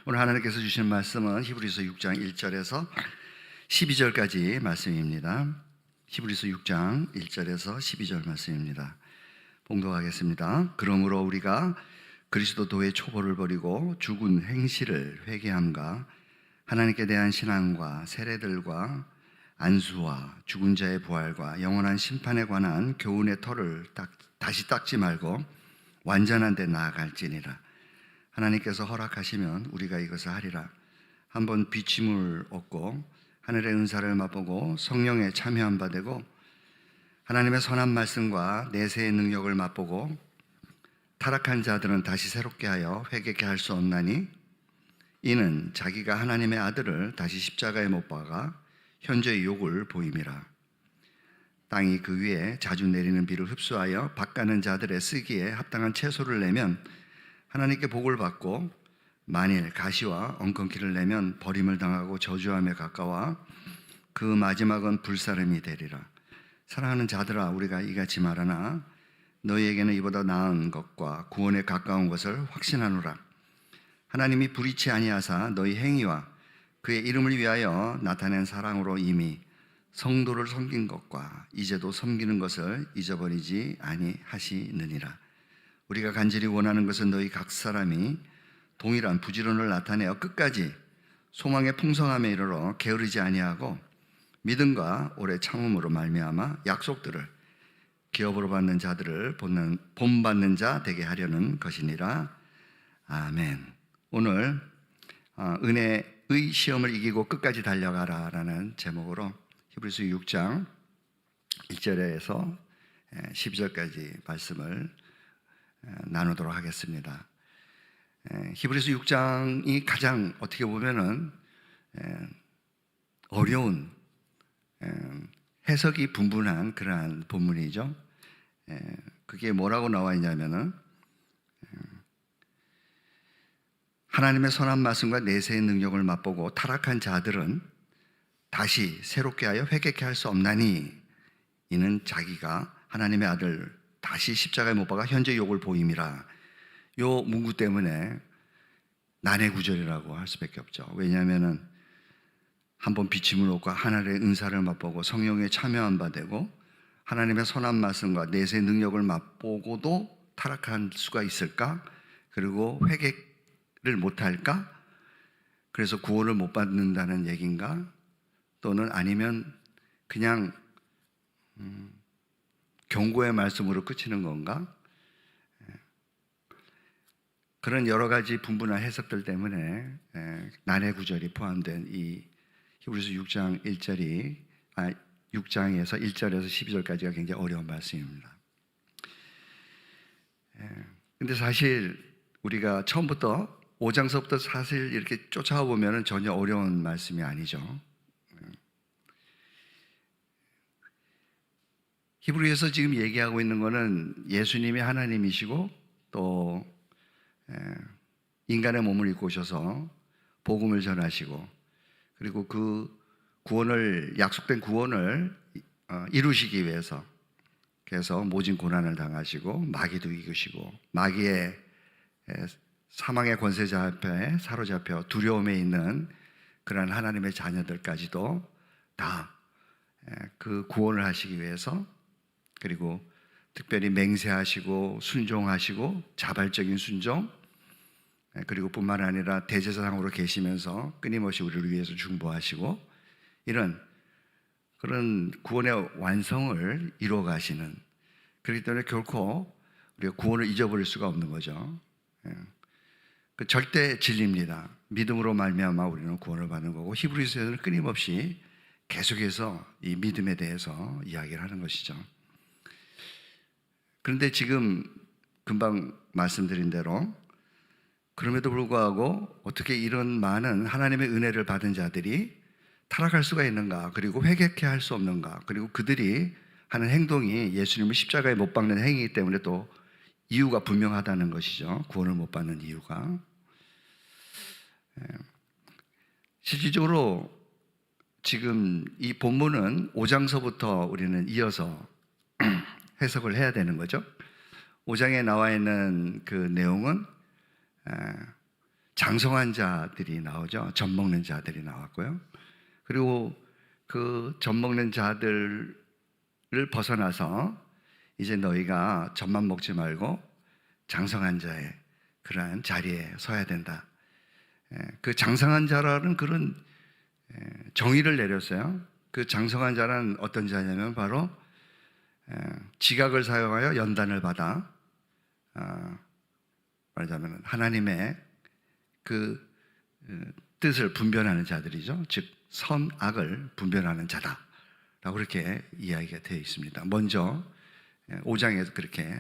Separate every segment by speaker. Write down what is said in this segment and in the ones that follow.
Speaker 1: 오늘 하나님께서 주신 말씀은 히브리서 6장 1절에서 12절까지 말씀입니다. 히브리서 6장 1절에서 12절 말씀입니다. 봉독하겠습니다. 그러므로 우리가 그리스도의 초보를 버리고 죽은 행실을 회개함과 하나님께 대한 신앙과 세례들과 안수와 죽은 자의 부활과 영원한 심판에 관한 교훈의 터를 다시 닦지 말고 완전한 데 나아갈지니라. 하나님께서 허락하시면 우리가 이것을 하리라. 한번 비침을 얻고 하늘의 은사를 맛보고 성령에 참여한 바 되고 하나님의 선한 말씀과 내세의 능력을 맛보고 타락한 자들은 다시 새롭게 하여 회개케 할 수 없나니 이는 자기가 하나님의 아들을 다시 십자가에 못 박아 현재의 욕을 보임이라. 땅이 그 위에 자주 내리는 비를 흡수하여 밭가는 자들의 쓰기에 합당한 채소를 내면 하나님께 복을 받고 만일 가시와 엉겅퀴를 내면 버림을 당하고 저주함에 가까워 그 마지막은 불사름이 되리라. 사랑하는 자들아, 우리가 이같이 말하나 너희에게는 이보다 나은 것과 구원에 가까운 것을 확신하노라. 하나님이 불의치 아니하사 너희 행위와 그의 이름을 위하여 나타낸 사랑으로 이미 성도를 섬긴 것과 이제도 섬기는 것을 잊어버리지 아니하시느니라. 우리가 간절히 원하는 것은 너희 각 사람이 동일한 부지런을 나타내어 끝까지 소망의 풍성함에 이르러 게으르지 아니하고 믿음과 오래 참음으로 말미암아 약속들을 기업으로 받는 자들을 본받는 자 되게 하려는 것이니라. 아멘. 오늘 은혜의 시험을 이기고 끝까지 달려가라 라는 제목으로 히브리서 6장 1절에서 12절까지 말씀을 나누도록 하겠습니다. 히브리서 6장이 가장 어떻게 보면은 어려운 해석이 분분한 그러한 본문이죠. 그게 뭐라고 나와 있냐면은 하나님의 선한 말씀과 내세의 능력을 맛보고 타락한 자들은 다시 새롭게 하여 회개케 할 수 없나니 이는 자기가 하나님의 아들 다시 십자가에 못 박아 현재 욕을 보임이라. 요 문구 때문에 난해 구절이라고 할 수밖에 없죠. 왜냐하면은 한번 비침을 얻고 하늘의 은사를 맛보고 성령에 참여한 바 되고 하나님의 선한 말씀과 내세의 능력을 맛보고도 타락할 수가 있을까? 그리고 회개를 못할까? 그래서 구원을 못 받는다는 얘기인가? 또는 아니면 그냥 경고의 말씀으로 끝이는 건가? 그런 여러 가지 분분한 해석들 때문에 난해 구절이 포함된 이 히브리서 6장 6장에서 1절에서 12절까지가 굉장히 어려운 말씀입니다. 근데 사실 우리가 처음부터 5장서부터 사실 이렇게 쫓아와 보면 전혀 어려운 말씀이 아니죠. 히브리에서 지금 얘기하고 있는 것은 예수님이 하나님이시고 또 인간의 몸을 입고 오셔서 복음을 전하시고 그리고 그 구원을 약속된 구원을 이루시기 위해서 그래서 모진 고난을 당하시고 마귀도 이기시고 마귀의 사망의 권세자 앞에 사로잡혀 두려움에 있는 그런 하나님의 자녀들까지도 다 그 구원을 하시기 위해서 그리고 특별히 맹세하시고 순종하시고 자발적인 순종 그리고 뿐만 아니라 대제사장으로 계시면서 끊임없이 우리를 위해서 중보하시고 이런 그런 구원의 완성을 이루어 가시는 그렇기 때문에 결코 우리가 구원을 잊어버릴 수가 없는 거죠. 그 절대 진리입니다. 믿음으로 말미암아 우리는 구원을 받는 거고 히브리서에서는 끊임없이 계속해서 이 믿음에 대해서 이야기를 하는 것이죠. 그런데 지금 금방 말씀드린 대로 그럼에도 불구하고 어떻게 이런 많은 하나님의 은혜를 받은 자들이 타락할 수가 있는가, 그리고 회개케 할 수 없는가, 그리고 그들이 하는 행동이 예수님을 십자가에 못 박는 행위이기 때문에 또 이유가 분명하다는 것이죠. 구원을 못 받는 이유가. 실질적으로 지금 이 본문은 5장서부터 우리는 이어서 해석을 해야 되는 거죠. 5장에 나와 있는 그 내용은 장성한 자들이 나오죠. 젖 먹는 자들이 나왔고요. 그리고 그 젖 먹는 자들을 벗어나서 이제 너희가 젖만 먹지 말고 장성한 자의 그러한 자리에 서야 된다. 그 장성한 자라는 그런 정의를 내렸어요. 그 장성한 자는 어떤 자냐면 바로 지각을 사용하여 연단을 받아 말하자면 하나님의 그 뜻을 분별하는 자들이죠. 즉 선악을 분별하는 자다라고 그렇게 이야기가 되어 있습니다. 먼저 5장에서 그렇게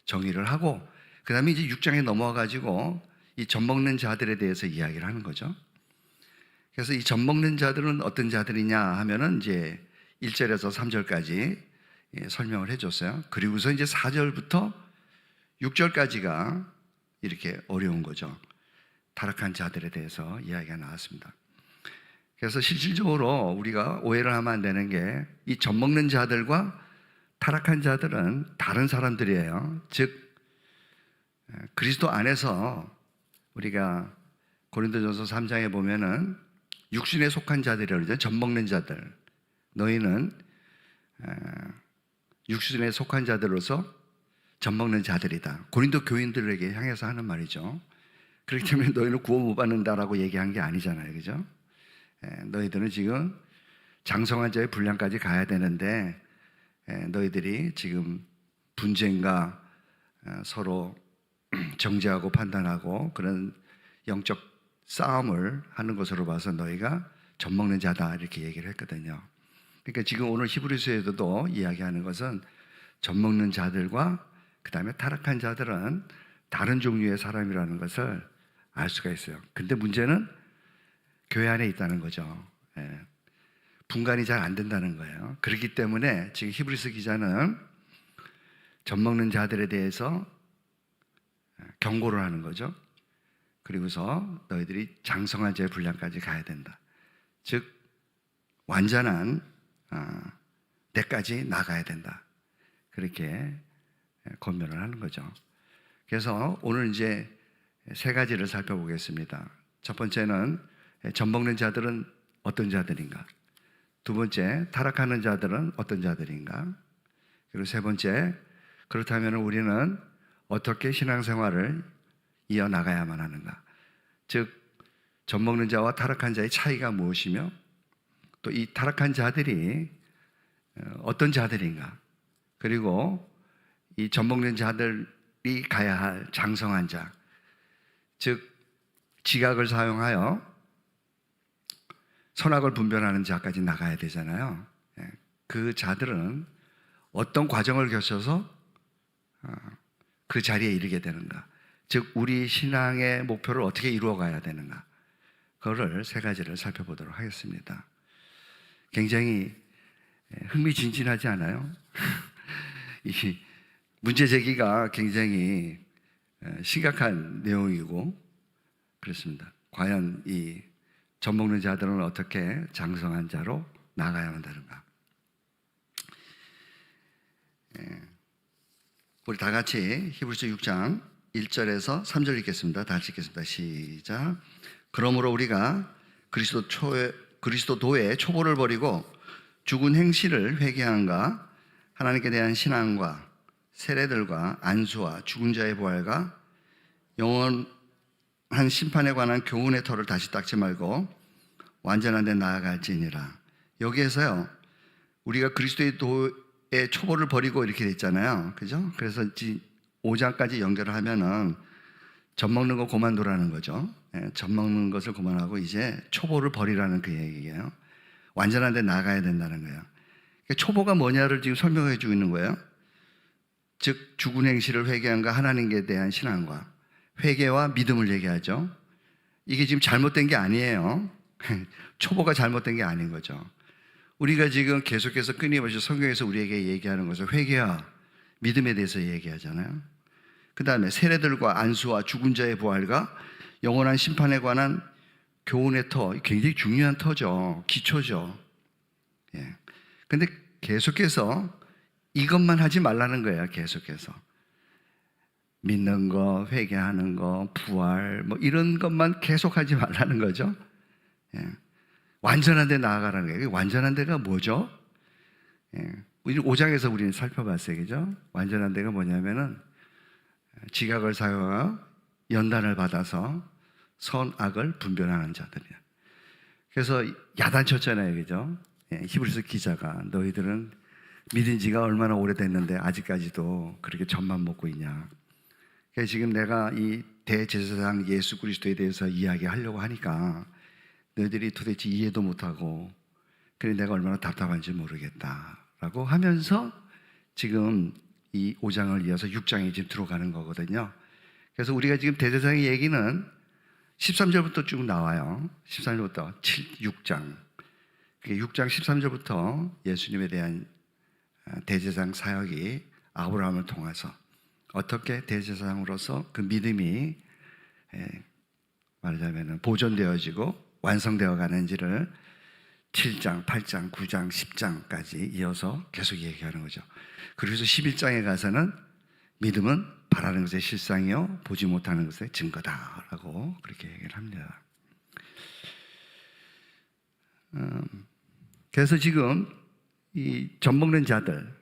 Speaker 1: 정의를 하고 그 다음에 이제 6장에 넘어와 가지고 이 젖 먹는 자들에 대해서 이야기를 하는 거죠. 그래서 이 젖 먹는 자들은 어떤 자들이냐 하면은 이제 1절에서 3절까지 설명을 해줬어요. 그리고서 이제 4절부터 6절까지가 이렇게 어려운 거죠. 타락한 자들에 대해서 이야기가 나왔습니다. 그래서 실질적으로 우리가 오해를 하면 안 되는 게 이 젖 먹는 자들과 타락한 자들은 다른 사람들이에요. 즉 그리스도 안에서 우리가 고린도전서 3장에 보면은 육신에 속한 자들이라고 그러죠. 젖 먹는 자들. 너희는 육신에 속한 자들로서 젖 먹는 자들이다. 고린도 교인들에게 향해서 하는 말이죠. 그렇기 때문에 너희는 구원 못 받는다라고 얘기한 게 아니잖아요. 그죠? 너희들은 지금 장성한 자의 분량까지 가야 되는데 너희들이 지금 분쟁과 서로 정죄하고 판단하고 그런 영적 싸움을 하는 것으로 봐서 너희가 젖 먹는 자다 이렇게 얘기를 했거든요. 그러니까 지금 오늘 히브리서에서도 이야기하는 것은 젖 먹는 자들과 그 다음에 타락한 자들은 다른 종류의 사람이라는 것을 알 수가 있어요. 근데 문제는 교회 안에 있다는 거죠. 분간이 잘 안 된다는 거예요. 그렇기 때문에 지금 히브리서 기자는 젖 먹는 자들에 대해서 경고를 하는 거죠. 그리고서 너희들이 장성한 자의 분량까지 가야 된다. 즉 완전한 때까지 나가야 된다. 그렇게 권면을 하는 거죠. 그래서 오늘 이제 세 가지를 살펴보겠습니다. 첫 번째는 젖 먹는 자들은 어떤 자들인가? 두 번째, 타락하는 자들은 어떤 자들인가? 그리고 세 번째, 그렇다면 우리는 어떻게 신앙생활을 이어나가야만 하는가? 즉, 젖 먹는 자와 타락한 자의 차이가 무엇이며 또 이 타락한 자들이 어떤 자들인가? 그리고 이 젖 먹는 자들이 가야 할 장성한 자, 즉 지각을 사용하여 선악을 분별하는 자까지 나가야 되잖아요. 그 자들은 어떤 과정을 거쳐서 그 자리에 이르게 되는가? 즉 우리 신앙의 목표를 어떻게 이루어가야 되는가? 그거를 세 가지를 살펴보도록 하겠습니다. 굉장히 흥미진진하지 않아요? 이 문제 제기가 굉장히 심각한 내용이고 그렇습니다. 과연 이 젖 먹는 자들은 어떻게 장성한 자로 나가야 한다는가? 우리 다 같이 히브리서 6장 1절에서 3절 읽겠습니다. 다 같이 읽겠습니다. 시작. 그러므로 우리가 그리스도도의 초보를 버리고 죽은 행실을 회개한가 하나님께 대한 신앙과 세례들과 안수와 죽은 자의 부활과 영원한 심판에 관한 교훈의 터를 다시 닦지 말고 완전한 데 나아갈지니라. 여기에서요 우리가 그리스도의 도의 초보를 버리고 이렇게 돼 있잖아요. 그죠? 그래서 5장까지 연결을 하면은 젖 먹는 거 그만두라는 거죠. 젖 먹는 것을 그만하고 이제 초보를 버리라는 그 얘기예요. 완전한 데 나가야 된다는 거예요. 그러니까 초보가 뭐냐를 지금 설명해 주고 있는 거예요. 즉 죽은 행실을 회개한가 하나님께 대한 신앙과 회개와 믿음을 얘기하죠. 이게 지금 잘못된 게 아니에요. 초보가 잘못된 게 아닌 거죠. 우리가 지금 계속해서 끊임없이 성경에서 우리에게 얘기하는 것은 회개와 믿음에 대해서 얘기하잖아요. 그 다음에 세례들과 안수와 죽은 자의 부활과 영원한 심판에 관한 교훈의 터, 굉장히 중요한 터죠. 기초죠. 근데 계속해서 이것만 하지 말라는 거예요. 계속해서 믿는 거, 회개하는 거, 부활 뭐 이런 것만 계속하지 말라는 거죠. 예. 완전한 데 나아가라는 거예요. 완전한 데가 뭐죠? 예. 5장에서 우리는 살펴봤어요. 그죠? 완전한 데가 뭐냐면은 지각을 사용하여 연단을 받아서 선악을 분별하는 자들이야. 그래서 야단쳤잖아요. 그죠? 예. 히브리서 기자가 너희들은 믿은 지가 얼마나 오래됐는데 아직까지도 그렇게 젖만 먹고 있냐. 그래서 지금 내가 이 대제사장 예수 그리스도에 대해서 이야기하려고 하니까 너희들이 도대체 이해도 못하고 그래 내가 얼마나 답답한지 모르겠다라고 하면서 지금 이 5장을 이어서 6장에 지금 들어가는 거거든요. 그래서 우리가 지금 대제사장의 얘기는 13절부터 쭉 나와요. 13절부터 6장 6장 13절부터 예수님에 대한 대제사장 사역이 아브라함을 통해서 어떻게 대제사장으로서 그 믿음이 말하자면 보존되어지고 완성되어 가는지를 7장, 8장, 9장, 10장까지 이어서 계속 얘기하는 거죠. 그래서 11장에 가서는 믿음은 바라는 것의 실상이요 보지 못하는 것의 증거다라고 그렇게 얘기를 합니다. 그래서 지금 이 젖먹는 자들,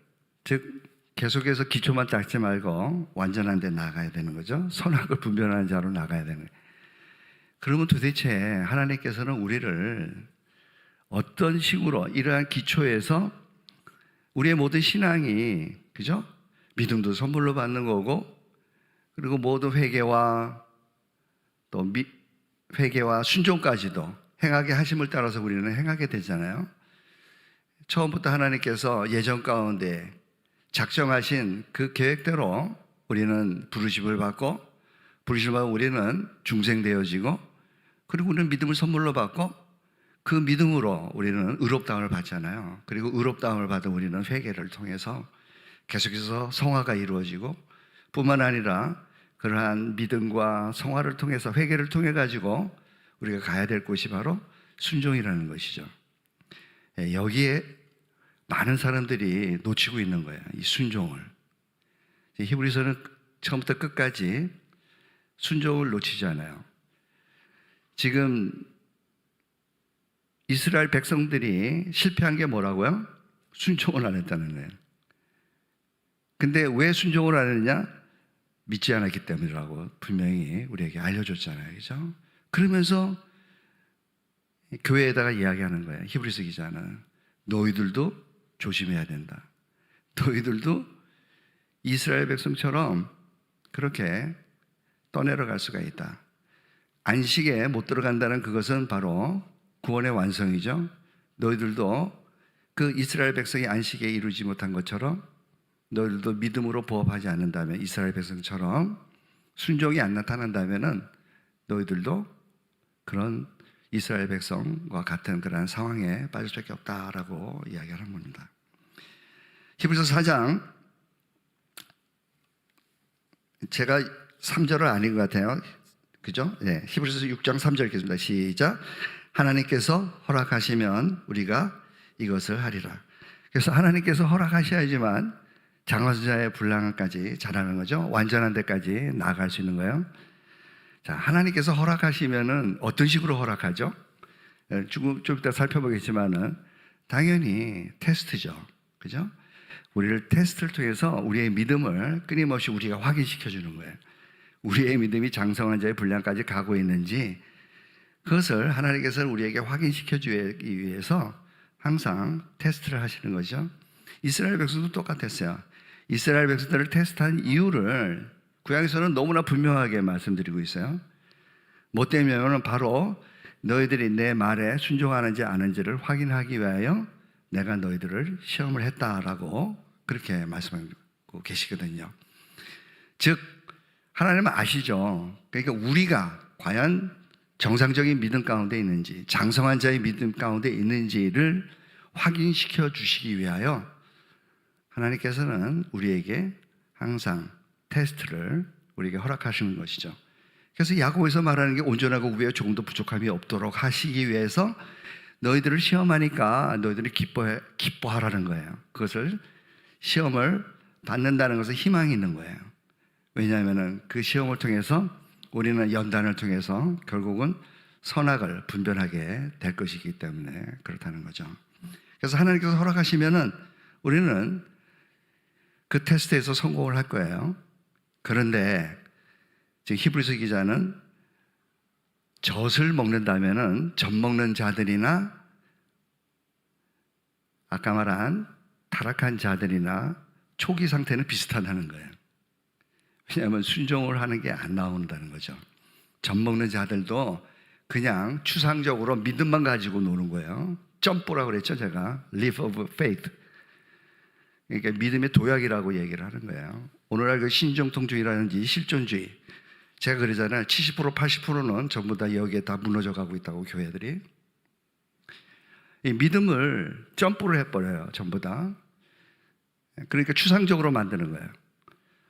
Speaker 1: 즉 계속해서 기초만 닦지 말고 완전한 데 나가야 되는 거죠. 선악을 분별하는 자로 나가야 되는 거예요. 그러면 도대체 하나님께서는 우리를 어떤 식으로 이러한 기초에서 우리의 모든 신앙이 그죠? 믿음도 선물로 받는 거고 그리고 모든 회개와 또 회개와 순종까지도 행하게 하심을 따라서 우리는 행하게 되잖아요. 처음부터 하나님께서 예정 가운데 작정하신 그 계획대로 우리는 부르심을 받고 부르심을 받고 우리는 중생되어지고 그리고 우리는 믿음을 선물로 받고 그 믿음으로 우리는 의롭다함을 받잖아요. 그리고 의롭다함을 받은 우리는 회개를 통해서 계속해서 성화가 이루어지고 뿐만 아니라 그러한 믿음과 성화를 통해서 회개를 통해 가지고 우리가 가야 될 곳이 바로 순종이라는 것이죠. 여기에 많은 사람들이 놓치고 있는 거예요. 이 순종을. 히브리서는 처음부터 끝까지 순종을 놓치지 않아요. 지금 이스라엘 백성들이 실패한 게 뭐라고요? 순종을 안 했다는 거예요. 근데 왜 순종을 안 했느냐? 믿지 않았기 때문이라고 분명히 우리에게 알려줬잖아요. 그죠? 그러면서 교회에다가 이야기하는 거예요. 히브리서 기자는 너희들도 조심해야 된다. 너희들도 이스라엘 백성처럼 그렇게 떠내려갈 수가 있다. 안식에 못 들어간다는 그것은 바로 구원의 완성이죠. 너희들도 그 이스라엘 백성이 안식에 이루지 못한 것처럼 너희들도 믿음으로 부합하지 않는다면 이스라엘 백성처럼 순종이 안 나타난다면은 너희들도 그런 이스라엘 백성과 같은 그런 상황에 빠질 수밖에 없다라고 이야기하는 겁니다. 히브리서 4장 제가 3절을 아닌 것 같아요. 그죠? 네, 히브리서 6장 3절 읽겠습니다. 시작. 하나님께서 허락하시면 우리가 이것을 하리라. 그래서 하나님께서 허락하셔야지만 장화자의 분량까지 자라는 거죠. 완전한 데까지 나아갈 수 있는 거예요. 자, 하나님께서 허락하시면은 어떤 식으로 허락하죠? 좀 이따 살펴보겠지만은 당연히 테스트죠. 그죠? 우리를 테스트를 통해서 우리의 믿음을 끊임없이 우리가 확인시켜 주는 거예요. 우리의 믿음이 장성한 자의 분량까지 가고 있는지 그것을 하나님께서 우리에게 확인시켜 주기 위해서 항상 테스트를 하시는 거죠. 이스라엘 백성도 똑같았어요. 이스라엘 백성들을 테스트한 이유를 구약에서는 너무나 분명하게 말씀드리고 있어요. 뭐 때문이냐면 바로 너희들이 내 말에 순종하는지 아는지를 확인하기 위하여 내가 너희들을 시험을 했다라고 그렇게 말씀하고 계시거든요. 즉 하나님은 아시죠. 그러니까 우리가 과연 정상적인 믿음 가운데 있는지 장성한 자의 믿음 가운데 있는지를 확인시켜 주시기 위하여 하나님께서는 우리에게 항상 테스트를 우리에게 허락하시는 것이죠. 그래서 야고보에서 말하는 게 온전하고 우리에 조금도 부족함이 없도록 하시기 위해서 너희들을 시험하니까 너희들이 기뻐하라는 거예요. 그것을 시험을 받는다는 것은 희망이 있는 거예요. 왜냐하면 그 시험을 통해서 우리는 연단을 통해서 결국은 선악을 분별하게 될 것이기 때문에 그렇다는 거죠. 그래서 하나님께서 허락하시면은 우리는 그 테스트에서 성공을 할 거예요. 그런데 지금 히브리서 기자는 젖을 먹는다면은 젖 먹는 자들이나 아까 말한 타락한 자들이나 초기 상태는 비슷하다는 거예요. 왜냐하면 순종을 하는 게 안 나온다는 거죠. 젖 먹는 자들도 그냥 추상적으로 믿음만 가지고 노는 거예요. 점프라고 그랬죠, 제가. leap of faith. 그러니까 믿음의 도약이라고 얘기를 하는 거예요. 오늘날 그 신정통주의라든지 실존주의, 제가 그러잖아요. 70% 80%는 전부 다 여기에 다 무너져 가고 있다고, 교회들이. 이 믿음을 점프를 해버려요, 전부 다. 그러니까 추상적으로 만드는 거예요.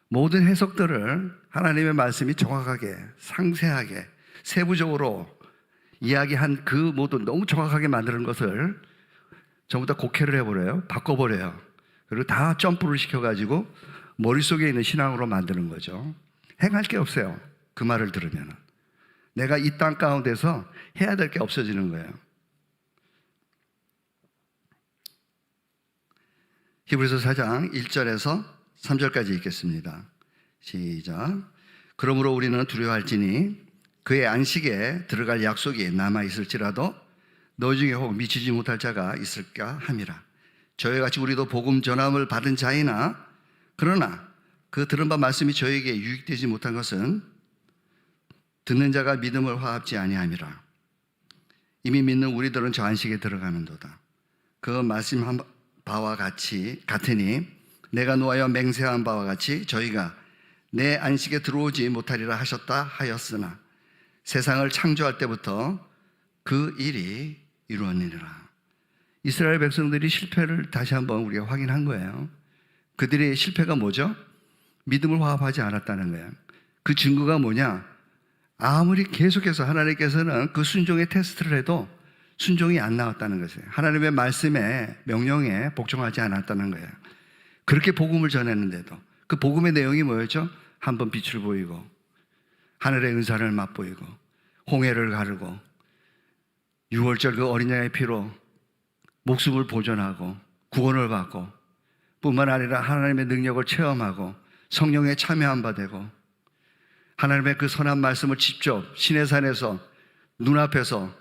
Speaker 1: 모든 해석들을 하나님의 말씀이 정확하게, 상세하게, 세부적으로 이야기한 그 모든 너무 정확하게 만드는 것을 전부 다 곡해를 해버려요. 바꿔버려요. 그리고 다 점프를 시켜가지고 머릿속에 있는 신앙으로 만드는 거죠. 행할 게 없어요. 그 말을 들으면. 내가 이 땅 가운데서 해야 될 게 없어지는 거예요. 히브리서 4장 1절에서 3절까지 읽겠습니다. 시작. 그러므로 우리는 두려워할지니 그의 안식에 들어갈 약속이 남아있을지라도 너희 중에 혹 미치지 못할 자가 있을까 함이라. 저희 같이 우리도 복음 전함을 받은 자이나 그러나 그 들은 바 말씀이 저에게 유익되지 못한 것은 듣는 자가 믿음을 화합지 아니함이라. 이미 믿는 우리들은 저 안식에 들어가는도다. 그 말씀한 바와 같으니 내가 노하여 맹세한 바와 같이 저희가 내 안식에 들어오지 못하리라 하셨다 하였으나 세상을 창조할 때부터 그 일이 이루어지니라. 이스라엘 백성들이 실패를 다시 한번 우리가 확인한 거예요. 그들의 실패가 뭐죠? 믿음을 화합하지 않았다는 거예요. 그 증거가 뭐냐? 아무리 계속해서 하나님께서는 그 순종의 테스트를 해도 순종이 안 나왔다는 것이에요. 하나님의 말씀에, 명령에 복종하지 않았다는 거예요. 그렇게 복음을 전했는데도 그 복음의 내용이 뭐였죠? 한번 빛을 보이고 하늘의 은사를 맛보이고 홍해를 가르고 6월절 그 어린 양의 피로 목숨을 보존하고 구원을 받고 뿐만 아니라 하나님의 능력을 체험하고 성령에 참여한 바 되고 하나님의 그 선한 말씀을 직접 시내산에서 눈앞에서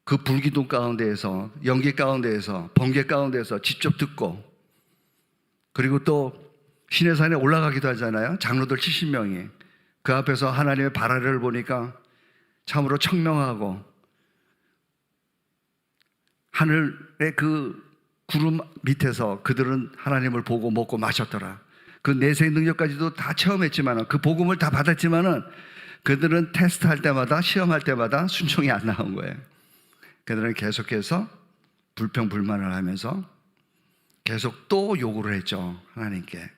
Speaker 1: 그 불기둥 가운데에서 연기 가운데에서 번개 가운데에서 직접 듣고 그리고 또 시내산에 올라가기도 하잖아요. 장로들 70명이 그 앞에서 하나님의 발아래를 보니까 참으로 청명하고 하늘의 그 구름 밑에서 그들은 하나님을 보고 먹고 마셨더라. 그 내세의 능력까지도 다 체험했지만 그 복음을 다 받았지만은 그들은 테스트할 때마다 시험할 때마다 순종이 안 나온 거예요. 그들은 계속해서 불평불만을 하면서 계속 또 요구를 했죠. 하나님께.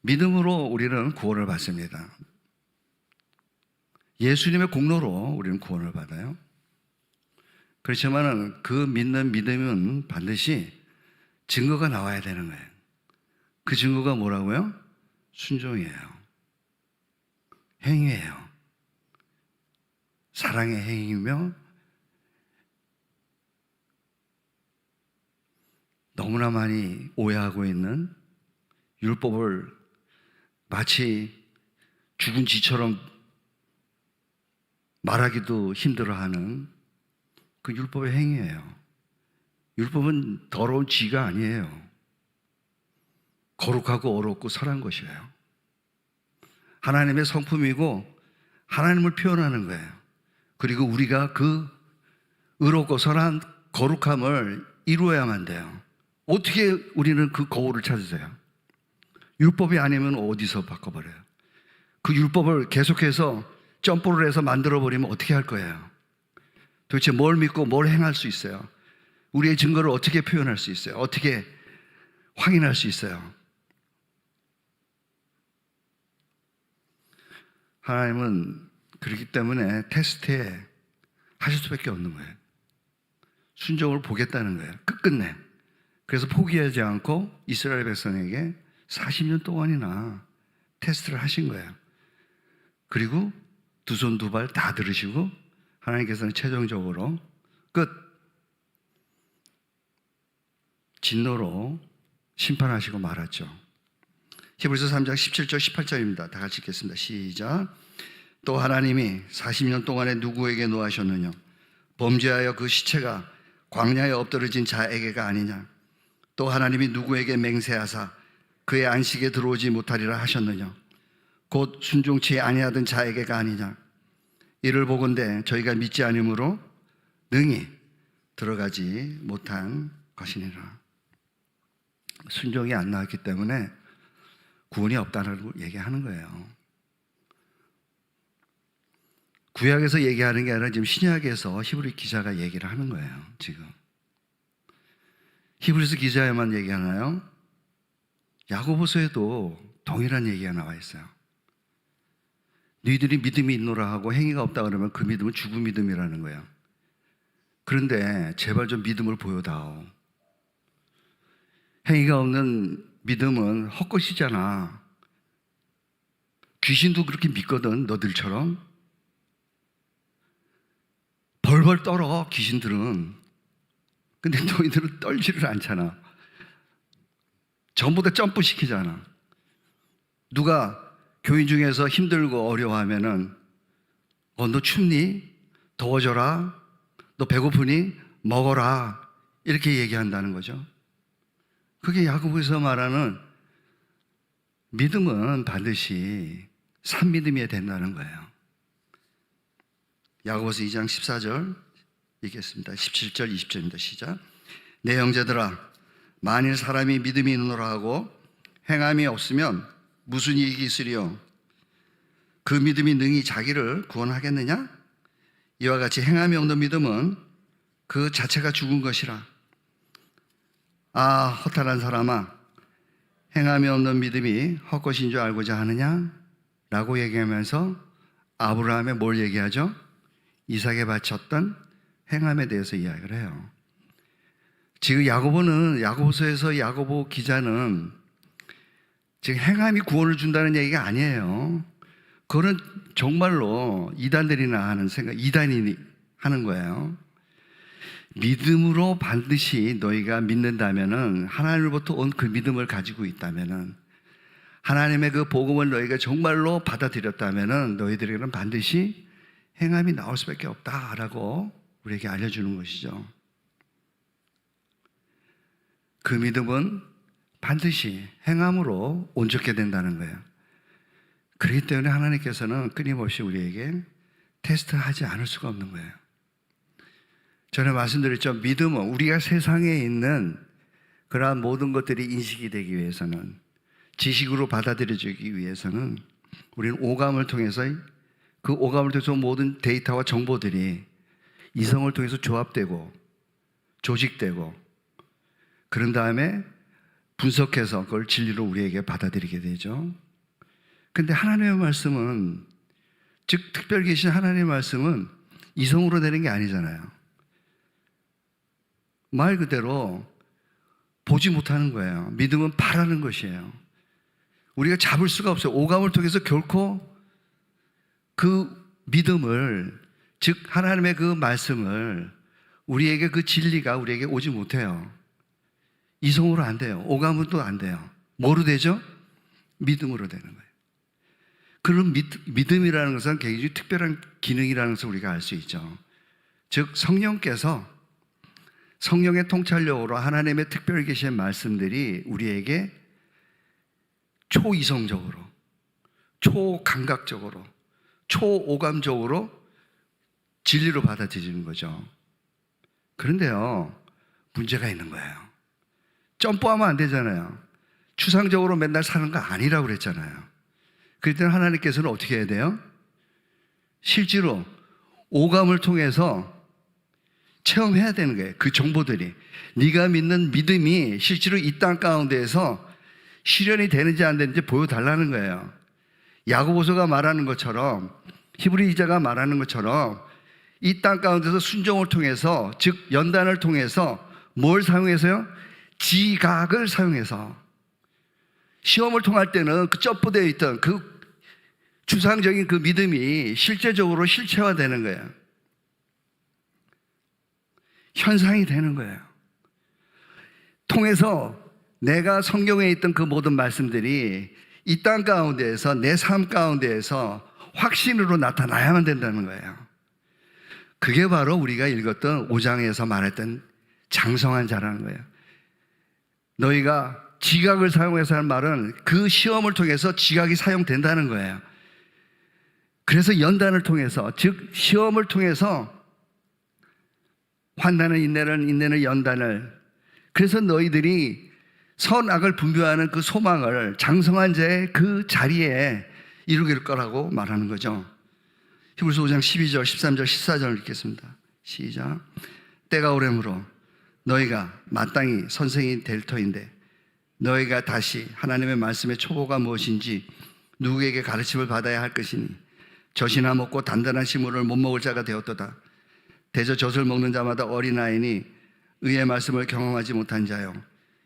Speaker 1: 믿음으로 우리는 구원을 받습니다. 예수님의 공로로 우리는 구원을 받아요. 그렇지만 그 믿는 믿음은 반드시 증거가 나와야 되는 거예요. 그 증거가 뭐라고요? 순종이에요. 행위예요. 사랑의 행위며 너무나 많이 오해하고 있는 율법을 마치 죽은 쥐처럼 말하기도 힘들어하는 그 율법의 행위예요. 율법은 더러운 쥐가 아니에요. 거룩하고 어렵고 선한 것이에요. 하나님의 성품이고 하나님을 표현하는 거예요. 그리고 우리가 그 의롭고 선한 거룩함을 이루어야만 돼요. 어떻게 우리는 그 거울을 찾으세요? 율법이 아니면 어디서 바꿔버려요? 그 율법을 계속해서 점프를 해서 만들어버리면 어떻게 할 거예요? 도대체 뭘 믿고 뭘 행할 수 있어요? 우리의 증거를 어떻게 표현할 수 있어요? 어떻게 확인할 수 있어요? 하나님은 그렇기 때문에 테스트에 하실 수밖에 없는 거예요. 순종을 보겠다는 거예요. 끝끝내. 그래서 포기하지 않고 이스라엘 백성에게 40년 동안이나 테스트를 하신 거예요. 그리고 두 손 두 발 다 들으시고 하나님께서는 최종적으로 끝, 진노로 심판하시고 말았죠. 히브리서 3장 17절 18절입니다. 다 같이 읽겠습니다. 시작. 또 하나님이 40년 동안에 누구에게 노하셨느냐? 범죄하여 그 시체가 광야에 엎드러진 자에게가 아니냐? 또 하나님이 누구에게 맹세하사 그의 안식에 들어오지 못하리라 하셨느냐? 곧 순종치 아니하던 자에게가 아니냐? 이를 보건대 저희가 믿지 않으므로 능히 들어가지 못한 것이니라. 순종이 안 나왔기 때문에 구원이 없다라고 얘기하는 거예요. 구약에서 얘기하는 게 아니라 지금 신약에서 히브리 기자가 얘기를 하는 거예요. 지금 히브리서 기자에만 얘기하나요? 야고보서에도 동일한 얘기가 나와 있어요. 너희들이 믿음이 있노라 하고 행위가 없다 그러면 그 믿음은 죽은 믿음이라는 거예요. 그런데 제발 좀 믿음을 보여다오. 행위가 없는 믿음은 헛것이잖아. 귀신도 그렇게 믿거든, 너들처럼. 벌벌 떨어, 귀신들은. 근데 너희들은 떨지를 않잖아. 전부 다 점프시키잖아. 누가 교인 중에서 힘들고 어려워하면은 너 춥니? 더워져라. 너 배고프니? 먹어라. 이렇게 얘기한다는 거죠. 그게 야고보에서 말하는 믿음은 반드시 산믿음이어야 된다는 거예요. 야고보서 2장 14절 읽겠습니다. 17절 20절입니다. 시작. 내 형제들아, 만일 사람이 믿음이 있노라 하고 행함이 없으면 무슨 이익이 있으리요? 그 믿음이 능히 자기를 구원하겠느냐? 이와 같이 행함이 없는 믿음은 그 자체가 죽은 것이라. 아, 허탈한 사람아, 행함이 없는 믿음이 헛것인 줄 알고자 하느냐? 라고 얘기하면서 아브라함의 뭘 얘기하죠? 이삭에 바쳤던 행함에 대해서 이야기를 해요. 지금 야고보서에서 야고보 기자는 지금 행함이 구원을 준다는 얘기가 아니에요. 그거는 정말로 이단들이나 하는 생각, 이단이 하는 거예요. 믿음으로 반드시 너희가 믿는다면은, 하나님으로부터 온 그 믿음을 가지고 있다면은, 하나님의 그 복음을 너희가 정말로 받아들였다면은 너희들에게는 반드시 행함이 나올 수밖에 없다라고 우리에게 알려주는 것이죠. 그 믿음은 반드시 행함으로 온전케 된다는 거예요. 그렇기 때문에 하나님께서는 끊임없이 우리에게 테스트하지 않을 수가 없는 거예요. 전에 말씀드렸죠. 믿음은 우리가 세상에 있는 그러한 모든 것들이 인식이 되기 위해서는, 지식으로 받아들여지기 위해서는 우리는 오감을 통해서, 그 오감을 통해서 모든 데이터와 정보들이 이성을 통해서 조합되고 조직되고, 그런 다음에 분석해서 그걸 진리로 우리에게 받아들이게 되죠. 근데 하나님의 말씀은, 즉 특별 계신 하나님의 말씀은 이성으로 되는 게 아니잖아요. 말 그대로 보지 못하는 거예요. 믿음은 바라는 것이에요. 우리가 잡을 수가 없어요. 오감을 통해서 결코 그 믿음을, 즉 하나님의 그 말씀을, 우리에게 그 진리가 우리에게 오지 못해요. 이성으로 안 돼요. 오감으로도 안 돼요. 뭐로 되죠? 믿음으로 되는 거예요. 그런 믿음이라는 것은 굉장히 특별한 기능이라는 것을 우리가 알 수 있죠. 즉 성령께서, 성령의 통찰력으로 하나님의 특별히 계신 말씀들이 우리에게 초이성적으로, 초감각적으로, 초오감적으로 진리로 받아들이는 거죠. 그런데요, 문제가 있는 거예요. 점프하면 안 되잖아요. 추상적으로 맨날 사는 거 아니라고 그랬잖아요. 그럴 때는 하나님께서는 어떻게 해야 돼요? 실제로 오감을 통해서 체험해야 되는 거예요. 그 정보들이, 네가 믿는 믿음이 실제로 이 땅 가운데에서 실현이 되는지 안 되는지 보여달라는 거예요. 야고보서가 말하는 것처럼, 히브리 기자가 말하는 것처럼 이 땅 가운데서 순종을 통해서, 즉 연단을 통해서 뭘 사용해서요? 지각을 사용해서 시험을 통할 때는 그 첩보되어 있던 그 추상적인 그 믿음이 실제적으로 실체화되는 거예요. 현상이 되는 거예요. 통해서 내가 성경에 있던 그 모든 말씀들이 이 땅 가운데에서 내 삶 가운데에서 확신으로 나타나야만 된다는 거예요. 그게 바로 우리가 읽었던 5장에서 말했던 장성한 자라는 거예요. 너희가 지각을 사용해서 하는 말은 그 시험을 통해서 지각이 사용된다는 거예요. 그래서 연단을 통해서, 즉 시험을 통해서 환난은 인내는 연단을, 그래서 너희들이 선악을 분별하는 그 소망을 장성한 자의 그 자리에 이루길 거라고 말하는 거죠. 히브리서 5장 12절, 13절, 14절 읽겠습니다. 시작. 때가 오래므로 너희가 마땅히 선생이 될 터인데 너희가 다시 하나님의 말씀의 초보가 무엇인지 누구에게 가르침을 받아야 할 것이니 젖이나 먹고 단단한 식물을 못 먹을 자가 되었도다. 대저 젖을 먹는 자마다 어린아이니 의의 말씀을 경험하지 못한 자요.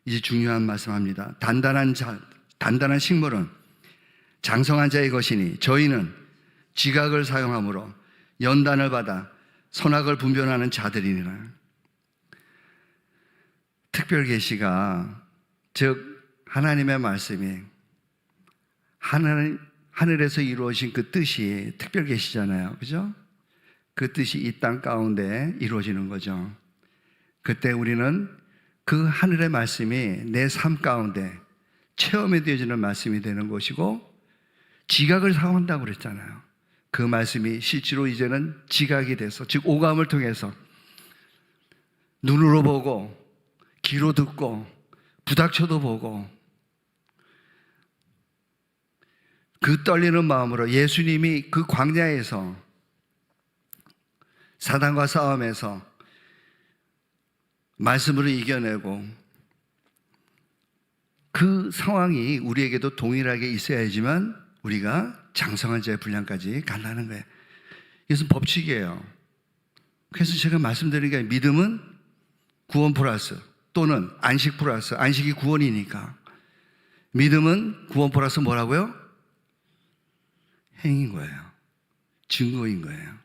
Speaker 1: 이제 중요한 말씀합니다. 단단한 식물은 장성한 자의 것이니 저희는 지각을 사용함으로 연단을 받아 선악을 분별하는 자들이니라. 특별 계시가, 즉 하나님의 말씀이 하늘에서 이루어진 그 뜻이 특별 계시잖아요. 그죠? 그 뜻이 이 땅 가운데 이루어지는 거죠. 그때 우리는 그 하늘의 말씀이 내 삶 가운데 체험이 되어지는 말씀이 되는 것이고, 지각을 사용한다고 그랬잖아요. 그 말씀이 실제로 이제는 지각이 돼서, 즉 오감을 통해서 눈으로 보고 귀로 듣고 부닥쳐도 보고 그 떨리는 마음으로 예수님이 그 광야에서 사단과 싸움에서 말씀으로 이겨내고 그 상황이 우리에게도 동일하게 있어야지만 우리가 장성한 자의 분량까지 간다는 거예요. 이것은 법칙이에요. 그래서 제가 말씀드린 게 믿음은 구원 플러스 또는 안식 플러스, 안식이 구원이니까 믿음은 구원 플러스 뭐라고요? 행인 거예요. 증거인 거예요.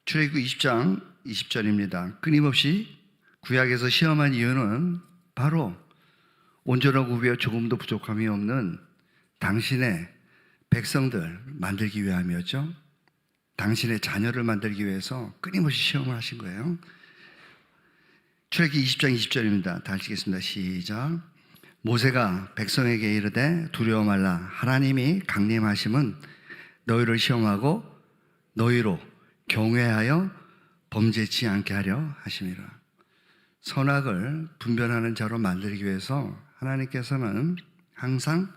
Speaker 1: 출애굽기 20장 20절입니다. 끊임없이 구약에서 시험한 이유는 바로 온전하고 후에 조금도 부족함이 없는 당신의 백성들 만들기 위함이었죠. 당신의 자녀를 만들기 위해서 끊임없이 시험을 하신 거예요. 출애굽기 20장 20절입니다. 다 읽겠습니다. 시작. 모세가 백성에게 이르되 두려워 말라. 하나님이 강림하심은 너희를 시험하고 너희로 경외하여 범죄치 않게 하려 하심이라. 선악을 분별하는 자로 만들기 위해서 하나님께서는 항상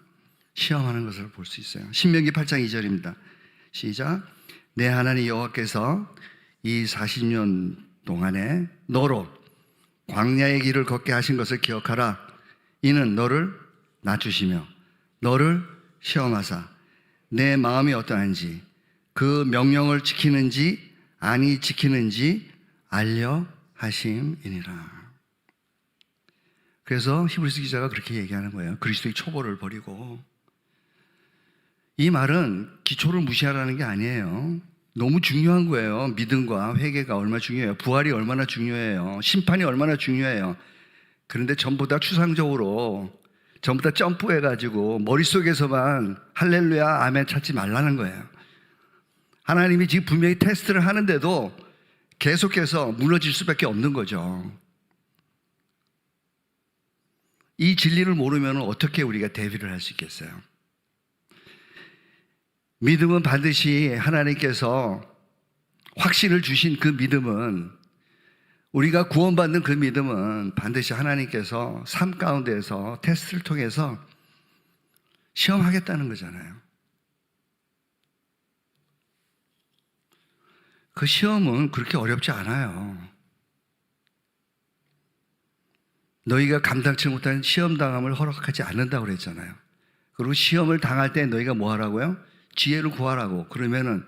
Speaker 1: 시험하는 것을 볼 수 있어요. 신명기 8장 2절입니다. 시작. 내 하나님 여호와께서 이 40년 동안에 너로 광야의 길을 걷게 하신 것을 기억하라. 이는 너를 낮추시며 너를 시험하사 내 마음이 어떠한지 그 명령을 지키는지 아니 지키는지 알려 하심이니라. 그래서 히브리서 기자가 그렇게 얘기하는 거예요. 그리스도의 초보를 버리고. 이 말은 기초를 무시하라는 게 아니에요. 너무 중요한 거예요. 믿음과 회개가 얼마나 중요해요. 부활이 얼마나 중요해요. 심판이 얼마나 중요해요. 그런데 전부 다 추상적으로 전부 다 점프해가지고 머릿속에서만 할렐루야 아멘 찾지 말라는 거예요. 하나님이 지금 분명히 테스트를 하는데도 계속해서 무너질 수밖에 없는 거죠. 이 진리를 모르면 어떻게 우리가 대비를 할 수 있겠어요? 믿음은 반드시 하나님께서 확신을 주신 그 믿음은, 우리가 구원받는 그 믿음은 반드시 하나님께서 삶 가운데에서 테스트를 통해서 시험하겠다는 거잖아요. 그 시험은 그렇게 어렵지 않아요. 너희가 감당치 못한 시험 당함을 허락하지 않는다고 그랬잖아요. 그리고 시험을 당할 때 너희가 뭐 하라고요? 지혜를 구하라고. 그러면은